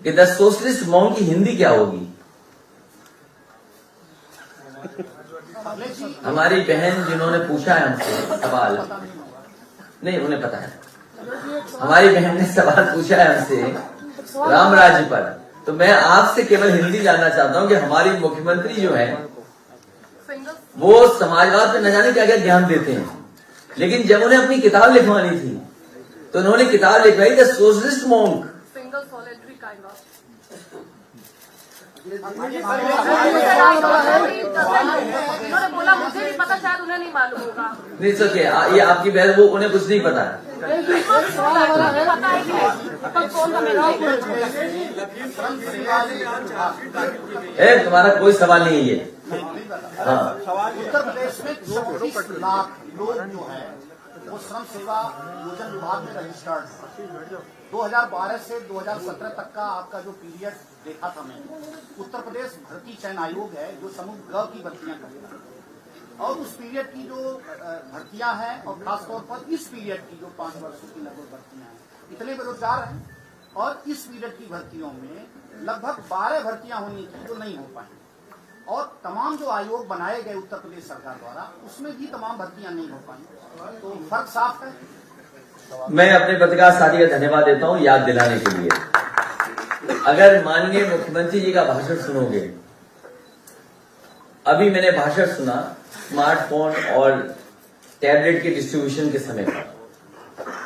कि द सोशलिस्ट मॉन्क की हिंदी क्या होगी? हमारी बहन जिन्होंने पूछा है हमसे सवाल, नहीं उन्हें पता है, हमारी बहन ने सवाल पूछा है हमसे राम राज्य पर, तो मैं आपसे केवल हिंदी जानना चाहता हूं कि हमारी मुख्यमंत्री जो है वो समाजवाद पे न जाने क्या क्या ज्ञान देते हैं, लेकिन जब उन्हें अपनी किताब लिखवानी थी तो उन्होंने किताब लिखवाई the socialist monk. Single solitary kind of. उन्होंने बोला मुझे नहीं पता, शायद उन्हें नहीं मालूम होगा। नहीं सके, ये आपकी बहन, वो उन्हें कुछ नहीं पता है। तुम्हारा कोई सवाल नहीं है ये। हाँ, उत्तर प्रदेश में 24 लाख लोग जो है वो श्रम सेवा योजना विभाग में रजिस्टर्ड है। 2012 से 2017 तक का आपका जो पीरियड देखा था मैंने, उत्तर प्रदेश भर्ती चयन आयोग है जो समूह ग की भर्तियां करता है, और उस पीरियड की जो भर्तियां हैं और खासतौर पर इस पीरियड की जो 5 वर्षों की लगभग भर्तियां हैं, इतने बेरोजगार हैं। और इस पीरियड की भर्तियों में लगभग 12 भर्तियां होनी थी जो नहीं हो पाई, और तमाम जो आयोग बनाए गए उत्तर प्रदेश सरकार द्वारा उसमें भी तमाम भर्तियां नहीं हो पाई। तो फर्क साफ है। मैं अपने पत्रकार साथी का धन्यवाद देता हूं याद दिलाने के लिए। अगर माननीय मुख्यमंत्री जी का भाषण सुनोगे, अभी मैंने भाषण सुना स्मार्टफोन और टैबलेट के डिस्ट्रीब्यूशन के समय पर,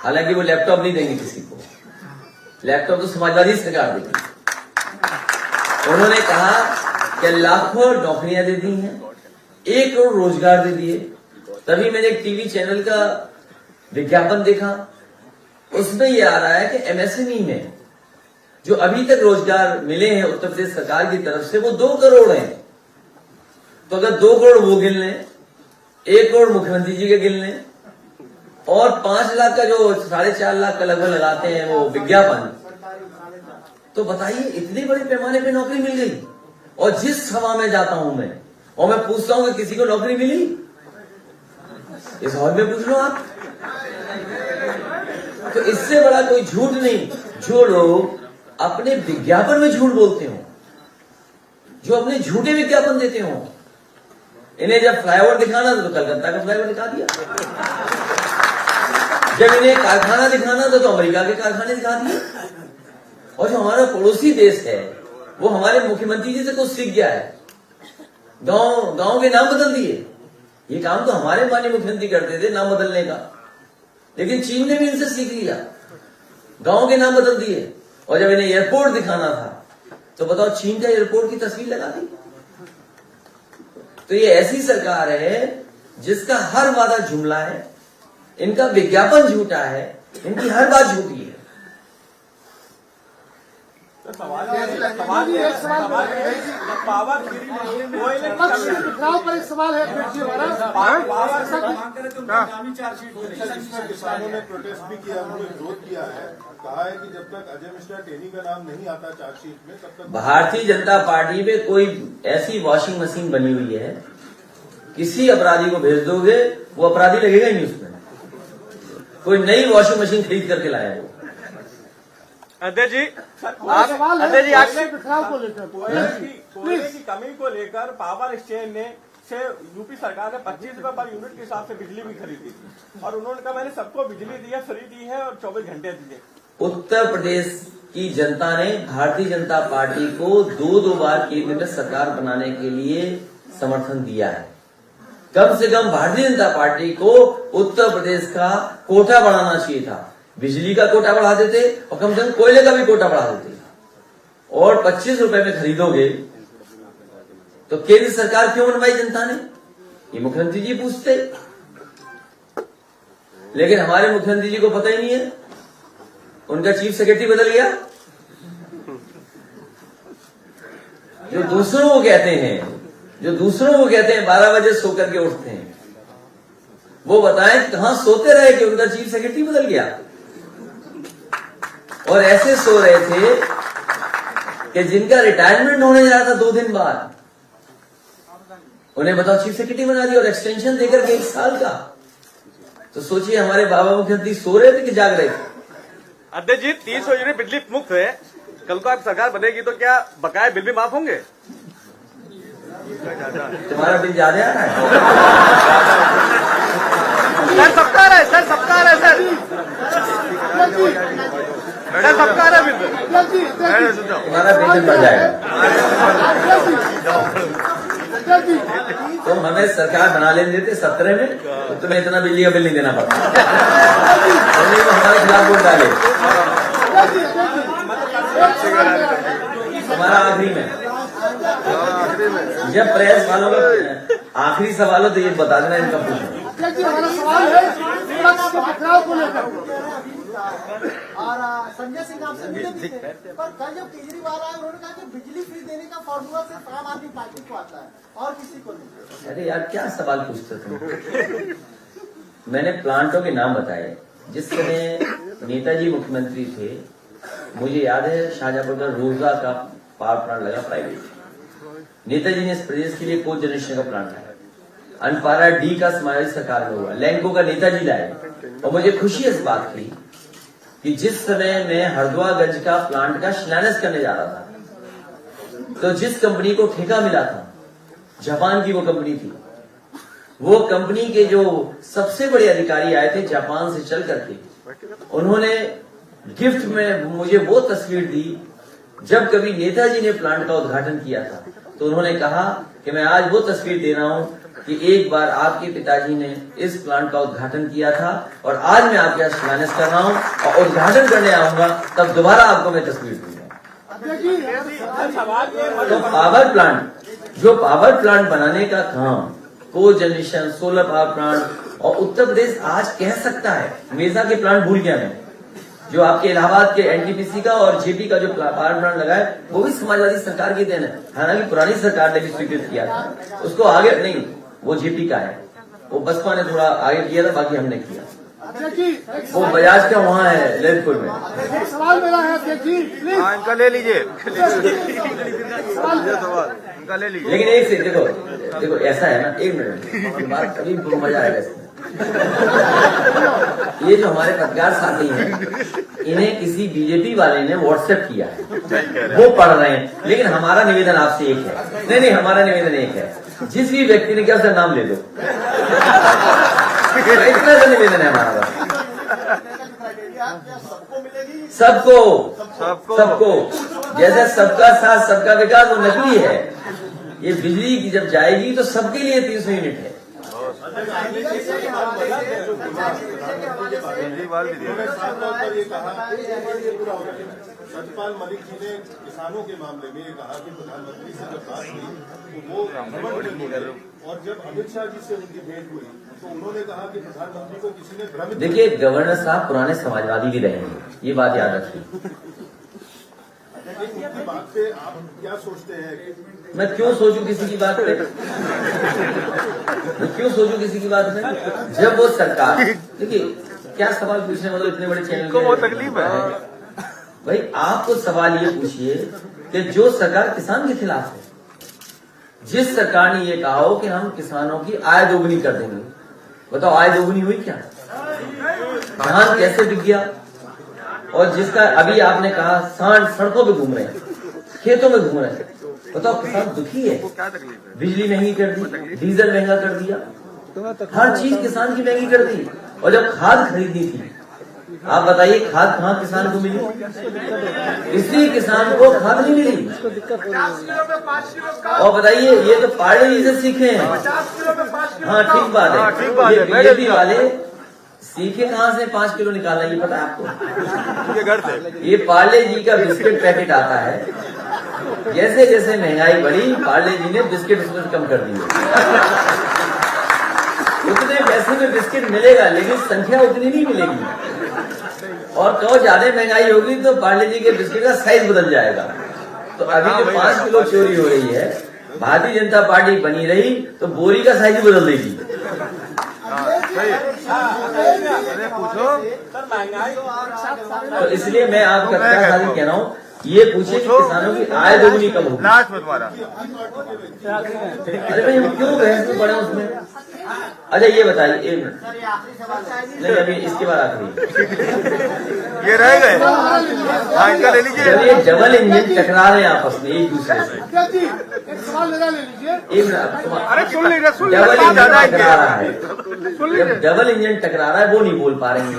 हालांकि वो लैपटॉप नहीं देंगे किसी को, लैपटॉप तो समाजवादी सरकार देगी। उन्होंने कहा कि लाखों नौकरियां दे दी हैं, 1 करोड़ रोजगार दे दिए। तभी मैंने एक टीवी चैनल का विज्ञापन देखा, उसमें यह आ रहा है कि एमएसएमई में जो अभी तक रोजगार मिले हैं उत्तर प्रदेश सरकार की तरफ से वो 2 करोड़ हैं। तो अगर 2 करोड़ वो गिन लें, 1 करोड़ मुख्यमंत्री जी के गिन लें, और 5 लाख का जो 4.5 लाख का लगभग लगाते हैं वो विज्ञापन, तो बताइए इतने बड़े पैमाने पे नौकरी मिल गई। और जिस हवा में जाता हूं मैं और मैं पूछता हूं कि किसी को नौकरी मिली, इस हॉल में पूछ लो आप। तो इससे बड़ा कोई झूठ नहीं। जो लोग अपने विज्ञापन में झूठ बोलते हो, जो अपने झूठे विज्ञापन देते हो, इन्हें जब फ्लाईओवर दिखाना था तो कलकत्ता का फ्लाईओवर दिखा दिया, जब इन्हें कारखाना दिखाना था तो अमेरिका के कारखाने दिखा दिए। और जो हमारा पड़ोसी देश है वो हमारे मुख्यमंत्री जी से कुछ सीख गया है, गांव के नाम बदल दिए। ये काम तो हमारे माननीय मुख्यमंत्री करते थे नाम बदलने का, लेकिन चीन ने भी इनसे सीख लिया, गांव के नाम बदल दिए। और जब इन्हें एयरपोर्ट दिखाना था तो बताओ चीन का एयरपोर्ट की तस्वीर लगा दी। तो ये ऐसी सरकार है जिसका हर वादा जुमला है, इनका विज्ञापन झूठा है, इनकी हर बात झूठी है। सवाल है किसानों ने प्रोटेस्ट भी किया, उन्होंने विरोध किया है, कहा है कि जब तक अजय मिश्रा टेनी का नाम नहीं आता चार्जशीट में तब तक भारतीय जनता पार्टी में कोई ऐसी वॉशिंग मशीन बनी हुई है, किसी अपराधी को भेज दोगे वो अपराधी लगेगा ही नहीं उसमें। कोई नई वॉशिंग मशीन खरीद करके लाया है। अध्यक्ष जी, अध्यक्ष जी, कोयले की कमी को लेकर पावर एक्सचेंज ने यूपी सरकार ने 25 रुपए पर यूनिट के हिसाब से बिजली भी खरीदी थी और उन्होंने कहा मैंने सबको बिजली दी है, फ्री दी है और 24 घंटे दिए। उत्तर प्रदेश की जनता ने भारतीय जनता पार्टी को दो बार केंद्र में सरकार बनाने के लिए समर्थन दिया है। कम से कम भारतीय जनता पार्टी को उत्तर प्रदेश का कोटा बढ़ाना चाहिए था। बिजली का कोटा बढ़ा देते और कम से कम कोयले का भी कोटा बढ़ा देते। और 25 रुपए में खरीदोगे तो केंद्र सरकार क्यों बनवाई जनता ने, ये मुख्यमंत्री जी पूछते। लेकिन हमारे मुख्यमंत्री जी को पता ही नहीं है, उनका चीफ सेक्रेटरी बदल गया। जो दूसरों को कहते हैं 12 बजे सो करके उठते हैं, वो बताएं कहां सोते रहे कि उनका चीफ सेक्रेटरी बदल गया। और ऐसे सो रहे थे कि जिनका रिटायरमेंट होने जा रहा था 2 दिन बाद, उन्हें बताओ चीफ सेक्रेटरी बना दिया और एक्सटेंशन देकर के 1 साल का। तो सोचिए हमारे बाबा मुख्यमंत्री सो रहे थे कि जाग रहे थे। अध्यक्ष जी, 300 यूनिट बिजली मुफ्त है, कल को आप सरकार बनेगी तो क्या बकाया बिल भी माफ होंगे? तुम्हारा बिल ज्यादा आ रहा है। सर सबका आ रहा है, सर सबका आ रहा है, सर सबका आ रहा है बिल। तुम्हारा वेतन बढ़ जाएगा। तुम हमें सरकार बना लेने देते 17 में, तो तुम्हें इतना बिजली का बिल नहीं देना पड़ता। तुमने तो हमारे खिलाफ वोट डाले। तुम्हारा आखिरी में जब प्रेस वालों का आखिरी सवाल हो तो ये बता देना, इनका पूछना। हमारा सवाल है विपक्ष के टकराव को लेकर। और संजय सिंह आपसे मिले भी थे, पर कल जब केजरीवाल आए उन्होंने कहा कि बिजली फ्री देने का फॉर्मूला सिर्फ आम आदमी पार्टी को आता है और किसी को नहीं। अरे यार क्या सवाल पूछते तुम। मैंने प्लांटों के नाम बताए। जिस समय नेताजी मुख्यमंत्री थे, मुझे याद है शाहजहांपुर का रोजा का पावर प्लांट लगा प्राइवेट। नेताजी ने इस प्रदेश के लिए को जनरेशन का प्लांट लाया। अनपारा डी का समावेश सरकार में हुआ। लैंको का नेताजी लाए। और मुझे खुशी इस बात की कि जिस समय मैं हरदुआगंज का प्लांट का शिलान्यास करने जा रहा था, तो जिस कंपनी को ठेका मिला था, जापान की वो कंपनी थी। वो कंपनी के जो सबसे बड़े अधिकारी आए थे जापान से चल करके, उन्होंने गिफ्ट में मुझे वो तस्वीर दी जब कभी नेताजी ने प्लांट का उद्घाटन किया था। तो उन्होंने कहा कि मैं आज वो तस्वीर दे रहा हूं कि एक बार आपके पिताजी ने इस प्लांट का उद्घाटन किया था और आज मैं आपके यहाँ शिलान्यास कर रहा हूं और उद्घाटन करने आऊंगा, तब दोबारा आपको मैं तस्वीर दूंगा। तो पावर प्लांट बनाने का काम, को जनरेशन, सोलर पावर प्लांट, और उत्तर प्रदेश आज कह सकता है। मेजा के प्लांट भूल गया मैं, जो आपके इलाहाबाद के एनटीपीसी का और जेपी का जो पावर प्लांट लगा है, वो भी समाजवादी सरकार की देन है। हालांकि पुरानी सरकार ने भी स्वीकृत किया था उसको, आगे नहीं, वो जेपी का है। वो बसपा ने थोड़ा आगे किया था, बाकी हमने किया। वो बजाज का वहाँ है ललितपुर में। एक सवाल मेरा है अध्यक्ष जी, प्लीज इनका ले लीजिए, इनका ले लीजिए। लेकिन एक से देखो ऐसा है ना, 1 मिनट बात कभी मजा आएगा इसमें। ये जो हमारे पत्रकार साथी हैं, इन्हें किसी बीजेपी वाले ने व्हाट्सएप किया है, वो पढ़ रहे हैं। लेकिन हमारा निवेदन आपसे एक है, नहीं हमारा निवेदन एक है, जिस भी व्यक्ति ने क्या उसका नाम ले दो। इतना सा निवेदन है हमारा। सबको जैसे सबका साथ सबका विकास वो नकली है। ये बिजली की जब जाएगी तो सबके लिए 300 यूनिट है। सतपाल मलिक जी ने किसानों के मामले में ये कहा कि प्रधानमंत्री से जब बात हुई तो वो भ्रमण में बोले, और जब अमित शाह जी से उनकी भेंट हुई तो उन्होंने कहा कि प्रधानमंत्री को किसी ने भ्रमित। देखिए, गवर्नर साहब पुराने समाजवादी भी रहे हैं, ये बात याद रखिए। उनकी बात पे आप क्या सोचते हैं? मैं क्यों सोचूं किसी की बात पे? मैं क्यों सोचूं किसी की बात पे? जब वो सरकार, देखिए क्या सवाल पूछने वाले इतने बड़े चैनल को बहुत तकलीफ है भाई। आप तो सवाल ये पूछिए कि जो सरकार किसान के खिलाफ है, जिस सरकार ने ये कहा हो कि हम किसानों की आय दोगुनी कर देंगे, बताओ आय दोगुनी हुई क्या? धान कैसे बिक गया, और जिसका अभी आपने कहा सांड सड़कों पे घूम रहे हैं, खेतों में घूम रहे हैं। बताओ किसान दुखी है। बिजली महंगी कर दी, डीजल महंगा कर दिया, हर चीज किसान की महंगी कर दी। और जब खाद खरीदनी थी, आप बताइए खाद कहाँ किसान को मिली? इसलिए किसान को खाद नहीं मिली। और बताइए ये तो पार्ले जी से सीखे हैं। हाँ ठीक बात है, ये बीजेपी वाले सीखे कहाँ से 5 किलो निकालना, ये पता है आपको? ये पार्ले जी का बिस्किट पैकेट आता है, जैसे जैसे महंगाई बढ़ी पार्ले जी ने बिस्किट उसमें कम कर दिए। उतने पैसे में बिस्किट मिलेगा लेकिन संख्या उतनी नहीं मिलेगी, और तो ज्यादा महंगाई होगी तो पार्ले जी के बिस्किट का साइज बदल जाएगा। तो अभी जो 5 किलो चोरी हो रही है, भारतीय जनता पार्टी बनी रही तो बोरी का साइज बदल देगी। तो इसलिए मैं आपका खाली कह रहा हूँ, ये पूछे कि किसानों की आय दोगुनी कब होगी। अरे भाई हम क्यों बहस में पड़े उसमें? अच्छा ये बताइए, एक मिनट नहीं, अभी इसके बाद आखिरी ये रह गए, ले लीजिए। जब ये डबल इंजन टकरा रहे हैं आपस में एक दूसरे से, एक मिनट, डबल इंजन टकरा रहा है, जब डबल इंजन टकरा रहा है वो नहीं बोल पा रहे हैं।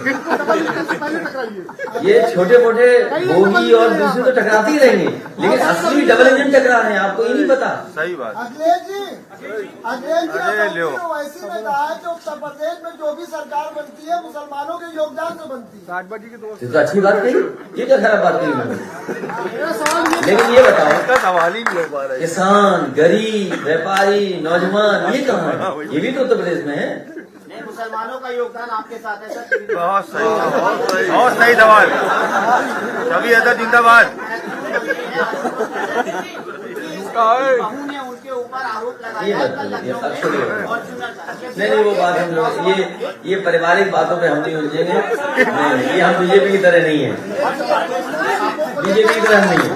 ये छोटे मोटे बोगी और दूसरे तो टकराते ही रहेंगे, लेकिन असली डबल इंजन टकरा रहे हैं, आपको ये नहीं पता। सही बात। अखिलेश जी वैसे में कहा है कि उत्तर प्रदेश में जो भी सरकार बनती है मुसलमानों के योगदान से बनती है। तो अच्छी बात कही, ये क्या खराब बात कही मैंने? लेकिन ये बताओ, सवाल ही नहीं हो पा रहा है। किसान, गरीब, व्यापारी, नौजवान, ये कहाँ है? ये भी तो उत्तर प्रदेश में है। मुसलमानों का योगदान आपके साथ है सर। बहुत सही, बहुत सही सवाल। कभी ऐसा जिंदाबाद। उनके ऊपर आरोप ये लगाया मत ये अब छोड़िए। नहीं वो बात हम लोग ये पारिवारिक बातों पे हम नहीं उलझेंगे। नहीं, ये हम बीजेपी की तरह नहीं है, बीजेपी की तरह नहीं है।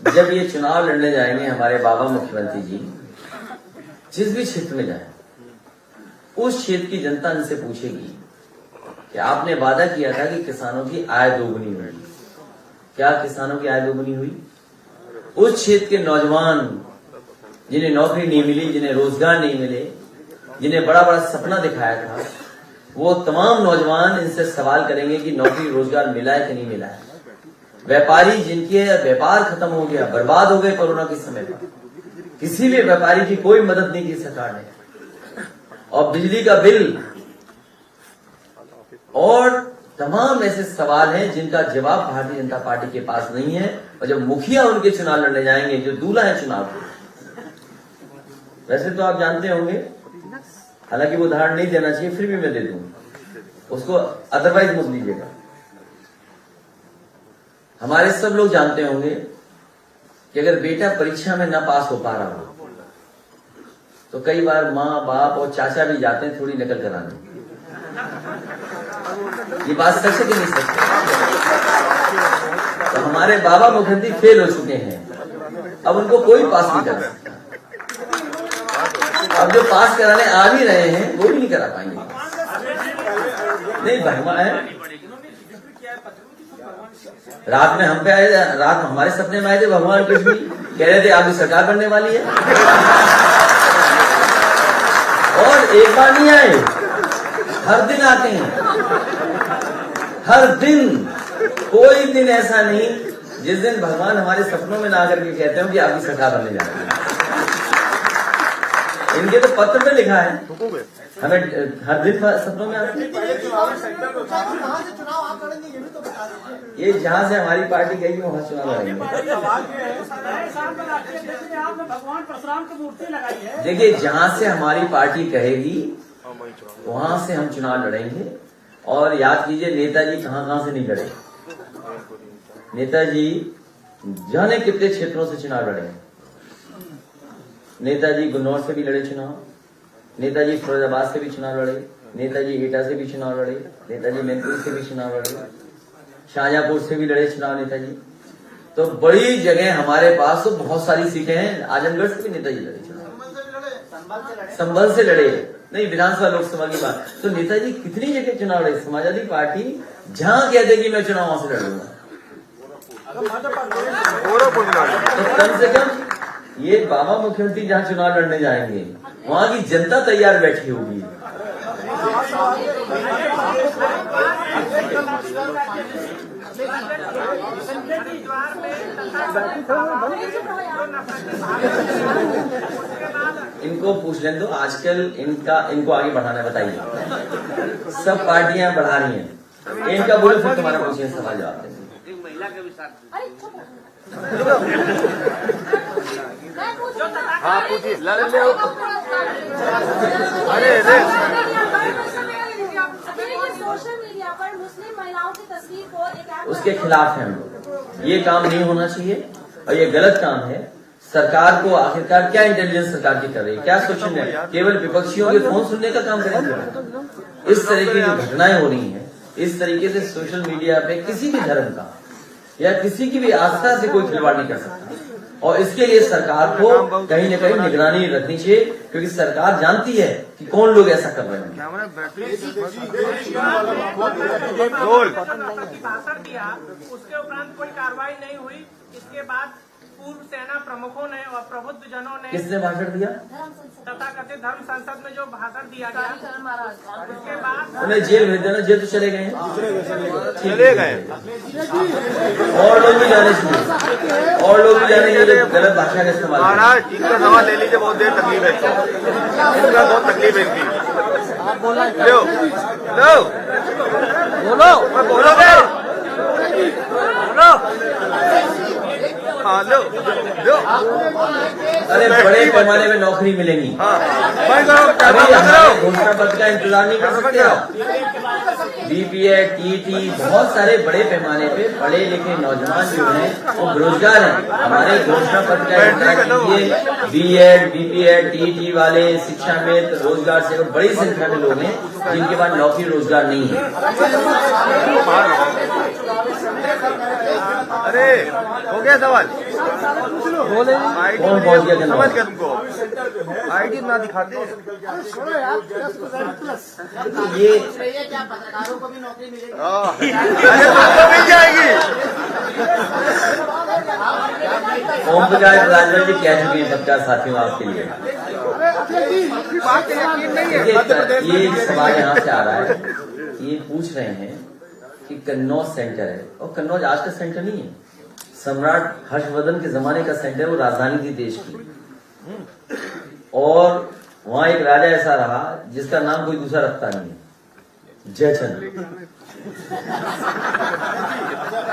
जब ये चुनाव लड़ने जाएंगे हमारे बाबा मुख्यमंत्री जी, जिस भी क्षेत्र में जाए उस क्षेत्र की जनता इनसे पूछेगी कि आपने वादा किया था कि किसानों की आय दोगुनी होगी, क्या किसानों की आय दोगुनी हुई? उस क्षेत्र के नौजवान जिन्हें नौकरी नहीं मिली, जिन्हें रोजगार नहीं मिले, जिन्हें बड़ा बड़ा सपना दिखाया था, वो तमाम नौजवान इनसे सवाल करेंगे कि नौकरी रोजगार मिला है कि नहीं मिला है। व्यापारी जिनके व्यापार खत्म हो गया, बर्बाद हो गए कोरोना के समय पर, किसी भी व्यापारी की कोई मदद नहीं की सरकार ने, और बिजली का बिल और तमाम ऐसे सवाल हैं जिनका जवाब भारतीय जनता पार्टी के पास नहीं है। और जब मुखिया उनके चुनाव लड़ने जाएंगे, जो दूल्हा है चुनाव के, वैसे तो आप जानते होंगे, हालांकि वो उदाहरण नहीं देना चाहिए, फिर भी मैं दे दूंगा उसको, अदरवाइज मत लीजिएगा। हमारे सब लोग जानते होंगे कि अगर बेटा परीक्षा में ना पास हो पा रहा हो तो कई बार माँ बाप और चाचा भी जाते हैं थोड़ी नकल कराने। ये बात सच है कि नहीं सच? तो हमारे बाबा मुख्यमंत्री फेल हो चुके हैं, अब उनको कोई पास नहीं कर सकता। अब जो पास कराने आ भी रहे हैं वो भी नहीं करा पाएंगे। नहीं भगवान है, रात में हम पे आए, रात हमारे सपने में आए थे भगवान कृष्ण, कह रहे थे आपकी सरकार बनने वाली है, और एक बार नहीं आए, हर दिन आते हैं, हर दिन। कोई दिन ऐसा नहीं जिस दिन भगवान हमारे सपनों में ना आकर के कहते हो कि आपकी सरकार बनने जा रही है। इनके तो पत्र में लिखा है, हमें हर दिन सपनों में आते हैं। ये जहाँ से हमारी पार्टी गई वहाँ चुनाव लड़ेंगे। देखिए जहाँ से हमारी पार्टी कहेगी वहाँ से हम चुनाव लड़ेंगे, और याद कीजिए नेताजी कहाँ से नहीं लड़े। नेताजी जाने कितने क्षेत्रों से चुनाव लड़े हैं। नेताजी गुन्नौर से भी लड़े चुनाव, नेताजी फिरोजाबाद से भी चुनाव लड़े, नेताजी एटा से भी चुनाव लड़े, नेताजी मैनपुरी से भी चुनाव लड़े, शाहजहांपुर से भी लड़े चुनाव नेताजी। तो बड़ी जगह हमारे पास तो बहुत सारी सीटें हैं। आजमगढ़ से भी नेताजी लड़े चुनाव, संभल से लड़े, नहीं विधानसभा लोकसभा की बात। तो नेताजी कितनी जगह चुनाव लड़े। समाजवादी पार्टी जहां कहते कि मैं चुनाव वहां से लड़ूंगा, तो कम से कम ये बाबा मुख्यमंत्री जहां चुनाव लड़ने जाएंगे वहां की जनता तैयार बैठी होगी। इनको पूछ लें तो आजकल इनको आगे बढ़ाना बताइए। सब पार्टियां बढ़ा रही हैं, इनका बोलो फिर तुम्हारा पूछिए सवाल जवाब देंगे। महिला के विचार हाँ पूछिए, सोशल मीडिया पर मुस्लिम महिलाओं की तस्वीर को एक उसके खिलाफ है हम लोग। ये काम नहीं होना चाहिए और ये गलत काम है। सरकार को आखिरकार क्या इंटेलिजेंस सरकार की कर रही है, क्या सोच रही है? केवल विपक्षियों के फोन सुनने का काम करेंगे। इस तरह की जो घटनाएं हो रही हैं, इस तरीके से सोशल मीडिया पे किसी भी धर्म का या किसी की भी आस्था से कोई खिलवाड़ नहीं कर सकता। और इसके लिए सरकार को कहीं न कहीं निगरानी रखनी चाहिए, क्योंकि सरकार जानती है कि कौन लोग ऐसा कर रहे हैं। भाषण दिया, उसके उपरांत कोई कार्रवाई नहीं हुई। इसके बाद पूर्व सेना प्रमुखों ने और प्रबुद्ध जनों ने किसने भाषण दिया? तथाकथित धर्म संसद में जो भाषण दिया गया, उसके बाद उन्हें जेल भेज देना। जेल तो चले गए हैं, चले गए। और लोग भी जाने चाहिए, और लोग भी जाने चाहिए गलत भाषा का इस्तेमाल। महाराज इनका सवाल ले लीजिए, बहुत देर तकलीफ है, इनका बहुत तकलीफ है इनकी। लो लो बोलो, बोलोगे? हाँ लो लो। अरे बड़े पैमाने में नौकरी मिलेंगी। अभी हमारे घोषणा पत्र का इंतजार नहीं कर सकते आप? बीपीएड, टीटी, बहुत सारे बड़े पैमाने पे पढ़े लिखे नौजवान जो हैं वो बेरोजगार हैं। हमारे घोषणा पत्र का इंतजार कीजिए। बीएड, बीपीएड, टीटी वाले, शिक्षा में रोजगार से बड़ी संख्या में लोग हैं जिनके पास नौकरी रोजगार नहीं है। अरे हो गया सवाल? कौन पहुंच गया? समझ गया तुमको? आईडी ना दिखाते हैं ये क्या पत्रकारों को भी नौकरी मिलेगी? अरे तुमको मिल जाएगी। ओम प्रकाश राजभर जी कह चुके हैं पत्रकार साथियों आपके लिए। ये एक सवाल यहाँ से आ रहा है, ये पूछ रहे हैं कि कन्नौज सेंटर है, और कन्नौज आज का सेंटर नहीं है। सम्राट हर्षवर्धन के जमाने का सेंटर, वो राजधानी थी देश की, और वहां एक राजा ऐसा रहा जिसका नाम कोई दूसरा रखता नहीं है, जयचंद।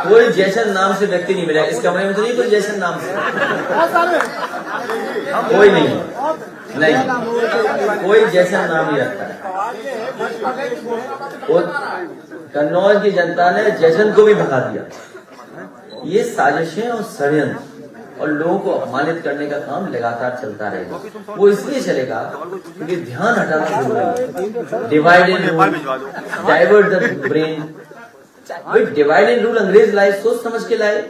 कोई जयचंद नाम से व्यक्ति नहीं मिला इस कमरे में, तो नहीं कोई जयचंद नाम से कोई नहीं, कोई जयचंद नाम नहीं रखता है। कन्नौज की जनता ने जयचंद को भी भगा दिया। ये साजिशें और षड्यंत्र और लोगों को अपमानित करने का काम लगातार चलता रहेगा। वो इसलिए चलेगा क्योंकि ध्यान हटाना जरूरी है। Divide and rule, divert the brain. भाई डिवाइड एंड रूल अंग्रेज लाए, सोच समझ के लाए।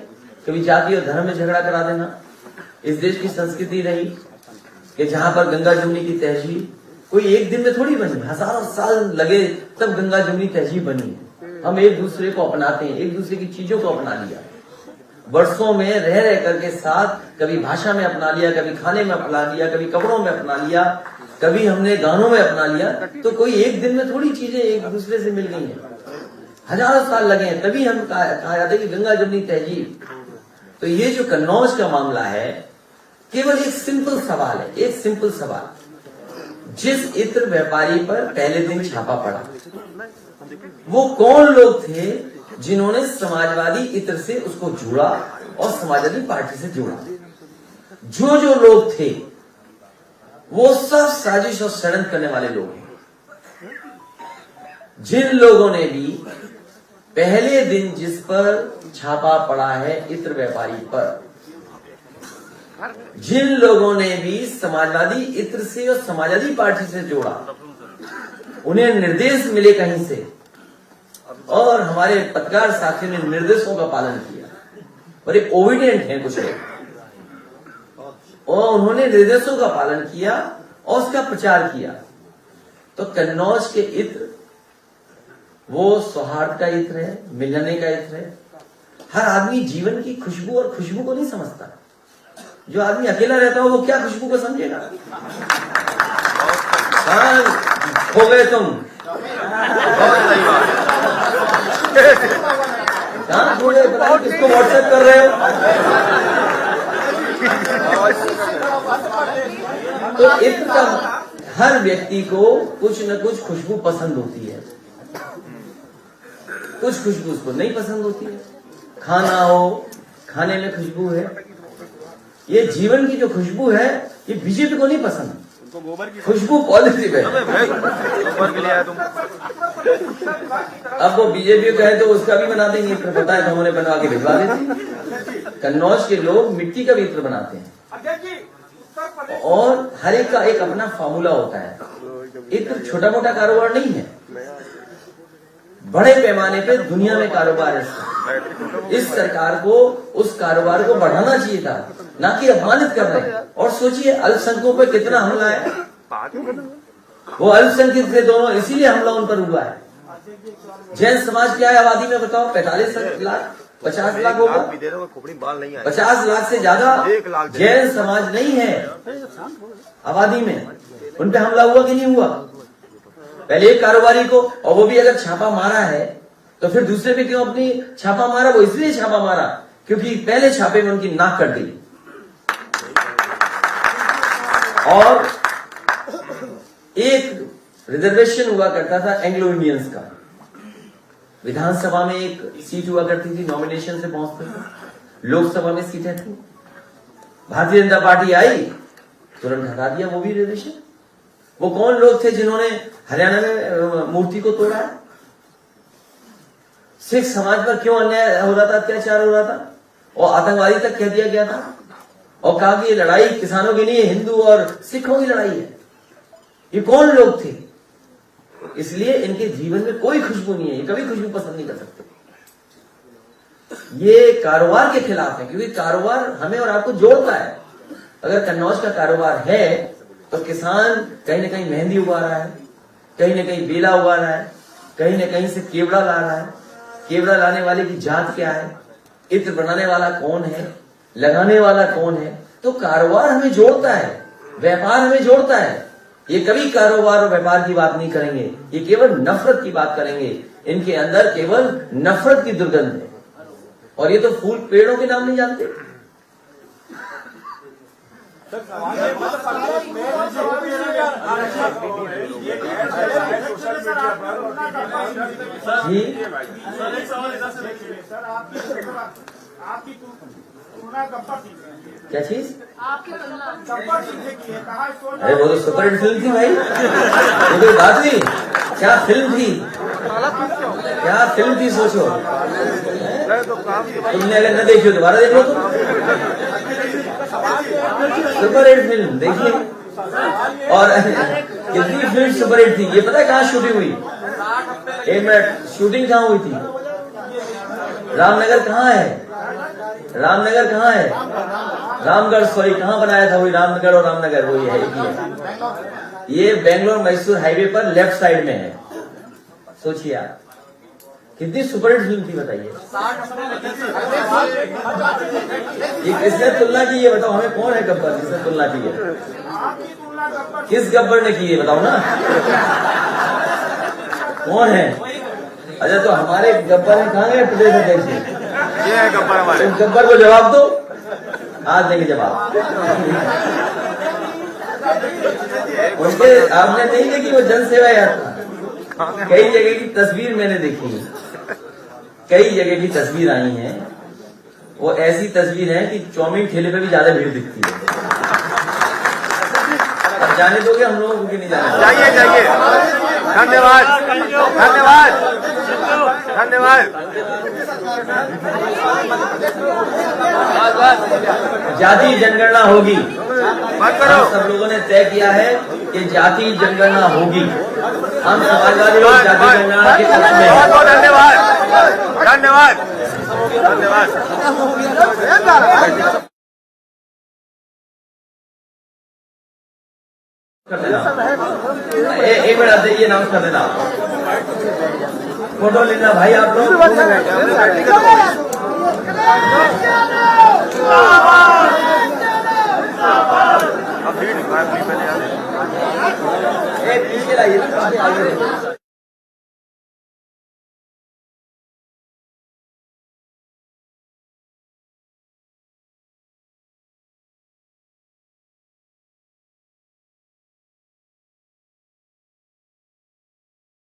कभी जाति और धर्म में झगड़ा करा देना। इस देश की संस्कृति रही कि जहां पर गंगा जमुनी की तहजीब कोई एक दिन में थोड़ी बनी, हजारों साल लगे तब गंगा जमुनी तहजीब बनी है। हम एक दूसरे को अपनाते हैं, एक दूसरे की चीजों को अपना लिया, वर्षों में रह रह करके साथ, कभी भाषा में अपना लिया, कभी खाने में अपना लिया, कभी कपड़ों में अपना लिया, कभी हमने गानों में अपना लिया। तो कोई एक दिन में थोड़ी चीजें एक दूसरे से मिल गई हैं, हजारों साल लगे हैं, तभी हम कहा जाता है कि गंगा जमुनी तहजीब। तो ये जो कन्नौज का मामला है, केवल एक सिंपल सवाल है, एक सिंपल सवाल। जिस इत्र व्यापारी पर पहले दिन छापा पड़ा, वो कौन लोग थे जिन्होंने समाजवादी इत्र से उसको जोड़ा और समाजवादी पार्टी से जोड़ा? जो लोग थे वो सब साजिश और षड्यंत्र करने वाले लोग हैं। जिन लोगों ने भी पहले दिन जिस पर छापा पड़ा है इत्र व्यापारी पर, जिन लोगों ने भी समाजवादी इत्र से और समाजवादी पार्टी से जोड़ा, उन्हें निर्देश मिले कहीं से और हमारे पत्रकार साथियों ने निर्देशों का पालन किया, बड़े ओबिडियंट हैं कुछ लोग, और उन्होंने निर्देशों का पालन किया और उसका प्रचार किया। तो कन्नौज के इत्र वो सौहार्द का इत्र है, मिलने का इत्र है। हर आदमी जीवन की खुशबू और खुशबू को नहीं समझता। जो आदमी अकेला रहता हो वो क्या खुशबू को समझेगा? कहां खो गए तुम? कहां खो गए? पता नहीं किसको व्हाट्सएप कर रहे हो? तो इत्र का हर व्यक्ति को कुछ न कुछ खुशबू पसंद होती है, कुछ खुशबू उसको नहीं पसंद होती है। खाना हो, खाने में खुशबू है, ये जीवन की जो खुशबू है ये बीजेपी को नहीं पसंद। खुशबू पॉजिटिव है। अब वो बीजेपी कहे तो उसका भी बना देंगे, पता है तो हमने बनवा के भिजवा देते। कन्नौज के लोग मिट्टी का भी इत्र बनाते हैं और हर एक का एक अपना फार्मूला होता है। इत्र छोटा मोटा कारोबार नहीं है, बड़े पैमाने पे दुनिया में कारोबार है। इस सरकार को उस कारोबार को बढ़ाना चाहिए था, ना कि अपमानित कर रहे हैं। और सोचिए अल्पसंख्यकों पे कितना हमला है। वो अल्पसंख्यक थे दोनों, इसीलिए हमला उन पर हुआ है। जैन समाज क्या है आबादी में बताओ? 45 लाख, 50 लाख होगा, 50 लाख से ज्यादा जैन समाज नहीं है आबादी में। उन पे हमला हुआ कि नहीं हुआ? पहले एक कारोबारी को, और वो भी अगर छापा मारा है तो फिर दूसरे पे क्यों अपनी छापा मारा? वो इसलिए छापा मारा क्योंकि पहले छापे में उनकी नाक कट गई। और एक रिजर्वेशन हुआ करता था एंग्लो इंडियंस का, विधानसभा में एक सीट हुआ करती थी, नॉमिनेशन से पहुंचते थे। लोकसभा में सीटें थी, भारतीय जनता पार्टी आई तुरंत हटा दिया वो भी रिजर्वेशन। वो कौन लोग थे जिन्होंने हरियाणा में मूर्ति को तोड़ा है? सिख समाज पर क्यों अन्याय हो रहा था, अत्याचार हो रहा था, और आतंकवादी तक कह दिया गया था, और कहा कि ये लड़ाई किसानों की नहीं है, हिंदू और सिखों की लड़ाई है। ये कौन लोग थे? इसलिए इनके जीवन में कोई खुशबू नहीं है, ये कभी खुशबू पसंद नहीं कर सकते। ये कारोबार के खिलाफ है, क्योंकि कारोबार हमें और आपको जोड़ता है। अगर कन्नौज का कारोबार है तो किसान कहीं न कहीं मेहंदी उगा रहा है, कहीं न कहीं बेला उगा रहा है, कहीं न कहीं से केवड़ा ला रहा है। केवड़ा लाने वाले की जात क्या है, इत्र बनाने वाला कौन है, लगाने वाला कौन है। तो कारोबार हमें जोड़ता है, व्यापार हमें जोड़ता है। ये कभी कारोबार और व्यापार की बात नहीं करेंगे, ये केवल नफरत की बात करेंगे। इनके अंदर केवल नफरत की दुर्गंध है, और ये तो फूल पेड़ों के नाम नहीं जानते। जी आपकी तुलना क्या चीज? आपकी तुलना अरे वो तो सुपर हिट फिल्म थी भाई, वो कोई बात नहीं। क्या फिल्म थी, क्या फिल्म थी, सोचो। तुमने अगर न देखी हो दोबारा देख लो तुम। सुपर हिट फिल्म देखिए। और कितनी फिल्म सुपर हिट थी, ये पता है कहाँ शूटिंग हुई? 1 मिनट, शूटिंग कहाँ हुई थी? रामनगर कहाँ है? रामनगर कहाँ है? रामगढ़, सॉरी, कहाँ बनाया था? वही रामनगर और रामनगर वही है, एक ही है। ये बेंगलोर मैसूर हाईवे पर लेफ्ट साइड में है। सोचिए आप कितनी सुपरहिट फिल्म थी, बताइए। ये किसने तुलना की है बताओ? हमें कौन है गब्बर जिसने तुलना की है? किस गब्बर ने की है बताओ ना, कौन है? अच्छा, तो हमारे गब्बर ने कहाँ गए प्रदेश अध्यक्ष? ये है गब्बर हमारे। तो गब्बर को जवाब दो, आज देंगे जवाब। उनके आपने नहीं देखी वो जन सेवा यात्रा? कई जगह की तस्वीर मैंने देखी है, कई जगह की तस्वीर आई है। वो ऐसी तस्वीर है कि चाउमीन ठेले पे भी ज्यादा भीड़ दिखती है। अब जाने दोगे हम लोगों को कि नहीं जाने? जाइए जाइए, धन्यवाद धन्यवाद। जाति जनगणना होगी। हम सब लोगों ने तय किया है कि जाति जनगणना होगी। हम समाजवादी लोग जाति जनगणना के पक्ष में हैं। धन्यवाद। एक मिनट ये अनाउंस कर देना। फोटो लेना भाई आप लोग।